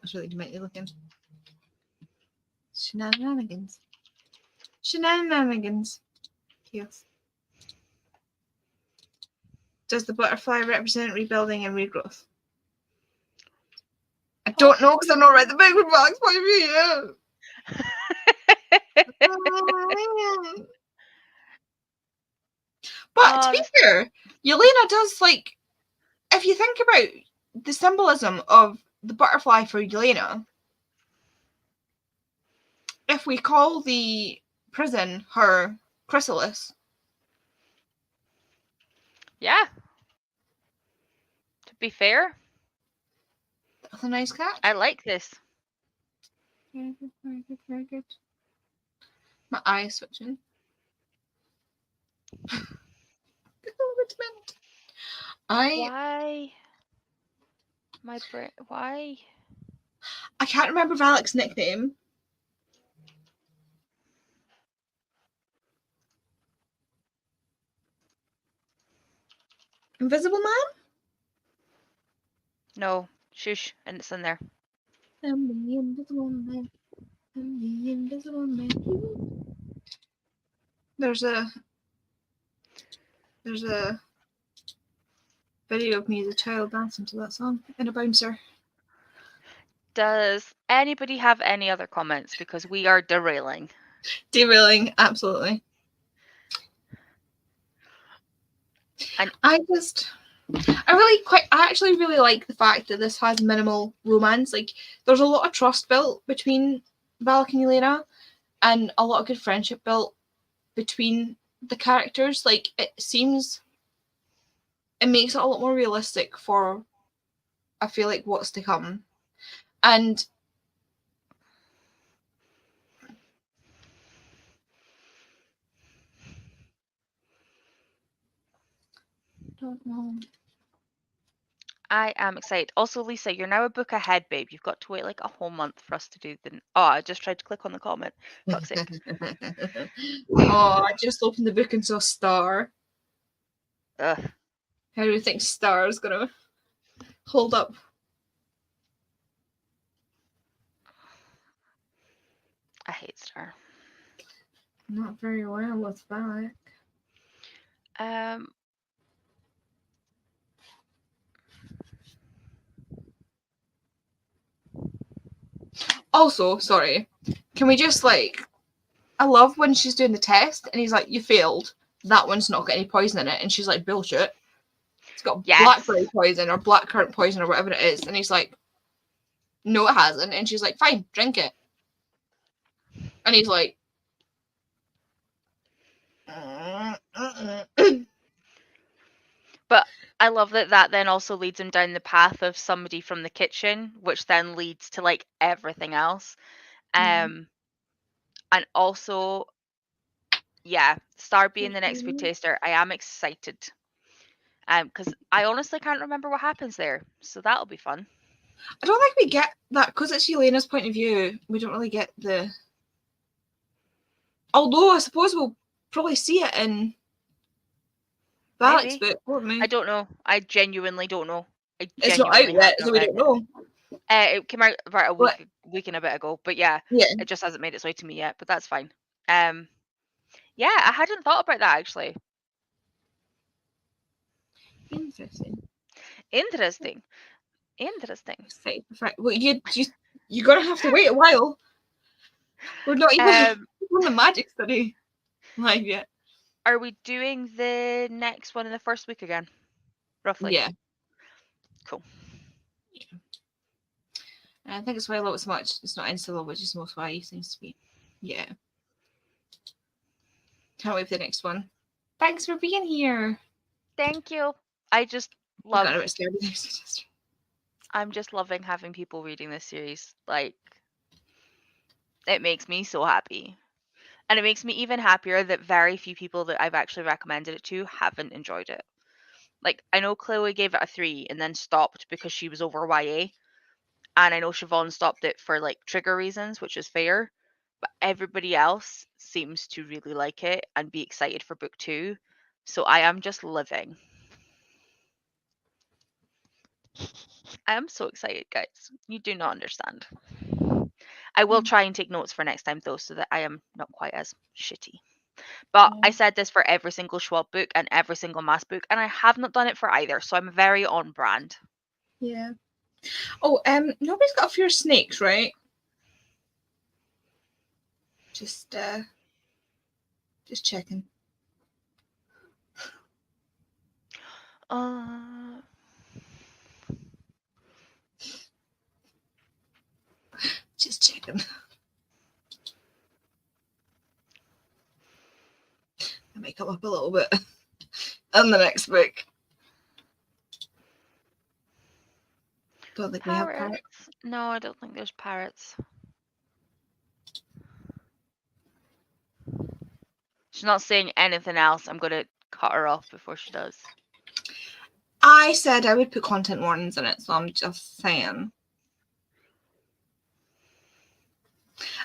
was really demently looking. Shenanigans. Yes. Does the butterfly represent rebuilding and regrowth? I don't know because I've not read the book with Valak's point of view yet. But to be fair, Yelena does, like, if you think about the symbolism of the butterfly for Yelena, if we call the prison her chrysalis. Yeah. To be fair, That's a nice catch. I like this. Very good, very good, very good. My eye is switching. Why? My brain. Why? I can't remember Valak's nickname. Invisible Man? No, shush, and it's in there. I'm the invisible man. I'm the invisible man. There's a video of me as a child dancing to that song in a bouncer. Does anybody have any other comments? Because we are derailing. Derailing, absolutely. And I actually really like the fact that this has minimal romance. Like, there's a lot of trust built between Valak and Yelena, and a lot of good friendship built between the characters. Like, it makes it a lot more realistic for, I feel like, what's to come. And don't know. I am excited. Also, Lisa, you're now a book ahead, babe. You've got to wait like a whole month for us to do the. Oh, I just tried to click on the comment. Fuck's sake. Oh, I just opened the book and saw Star. Ugh. How do you think Star is gonna hold up? I hate Star. Not very well with Valak. Also, sorry, can we just, like, I love when she's doing the test and he's like, you failed. That one's not got any poison in it. And she's like, bullshit. It's got blackberry poison or blackcurrant poison or whatever it is. And he's like, no, it hasn't. And she's like, fine, drink it. And he's like, But I love that then also leads him down the path of somebody from the kitchen, which then leads to like everything else. And also, yeah, Star being the next food taster, I am excited. Because I honestly can't remember what happens there, so that'll be fun. I don't think we get that because it's Yelena's point of view. We don't really get the. Although I suppose we'll probably see it in Valak's book, won't we? I don't know. I genuinely don't know. It's not out yet, so we don't know. It came out about a week and a bit ago, but yeah, it just hasn't made its way to me yet. But that's fine. Yeah, I hadn't thought about that actually. Interesting. Well, you're gonna have to wait a while. We're not even on the magic study live yet. Are we doing the next one in the first week again? Roughly. Yeah. Cool. Yeah. I think it's why a lot so much. It's not Insular, which is most why it seems to be. Yeah. Can't wait for the next one. Thanks for being here. Thank you. I just love. I'm just loving having people reading this series. Like, it makes me so happy. And it makes me even happier that very few people that I've actually recommended it to haven't enjoyed it. Like, I know Chloe gave it a 3 and then stopped because she was over YA. And I know Siobhan stopped it for, like, trigger reasons, which is fair. But everybody else seems to really like it and be excited for book 2. So I am just living. I am so excited, guys. You do not understand. I will try and take notes for next time, though, so that I am not quite as shitty. But I Yeah. said this for every single Schwab book and every single mass book, and I have not done it for either, so I'm very on brand. Yeah. Oh, nobody's got a fear of snakes, right? Just checking. Just checking. I might come up a little bit on the next book. Don't think we have parrots. No, I don't think there's parrots. She's not saying anything else. I'm going to cut her off before she does. I said I would put content warnings in it, so I'm just saying.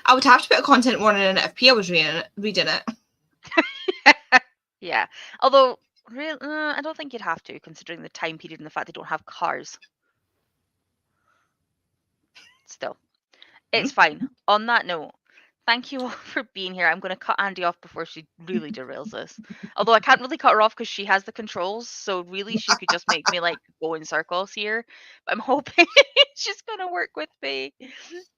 I would have to put a content warning in it if Pia was reading it. Yeah. Although, I don't think you'd have to, considering the time period and the fact they don't have cars. Still, it's fine. On that note, thank you all for being here. I'm going to cut Andi off before she really derails this. Although I can't really cut her off because she has the controls, so really she could just make me like go in circles here. But I'm hoping she's going to work with me.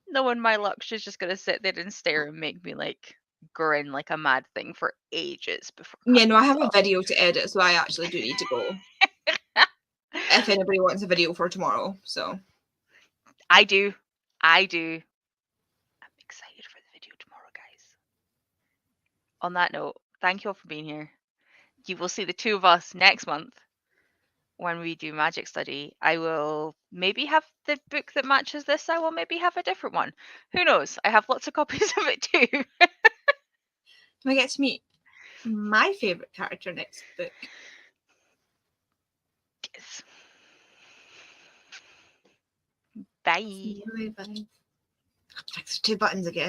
Knowing my luck, she's just going to sit there and stare and make me like grin like a mad thing for ages before. Yeah, no, I have a video to edit, so I actually do need to go. If anybody wants a video for tomorrow, so. I do. I'm excited for the video tomorrow, guys. On that note, thank you all for being here. You will see the two of us next month when we do magic study. I will maybe have the book that matches this. I will maybe have a different one. Who knows? I have lots of copies of it too. I get to meet my favourite character next book. Yes. Bye. Bye. Fix 2 buttons again.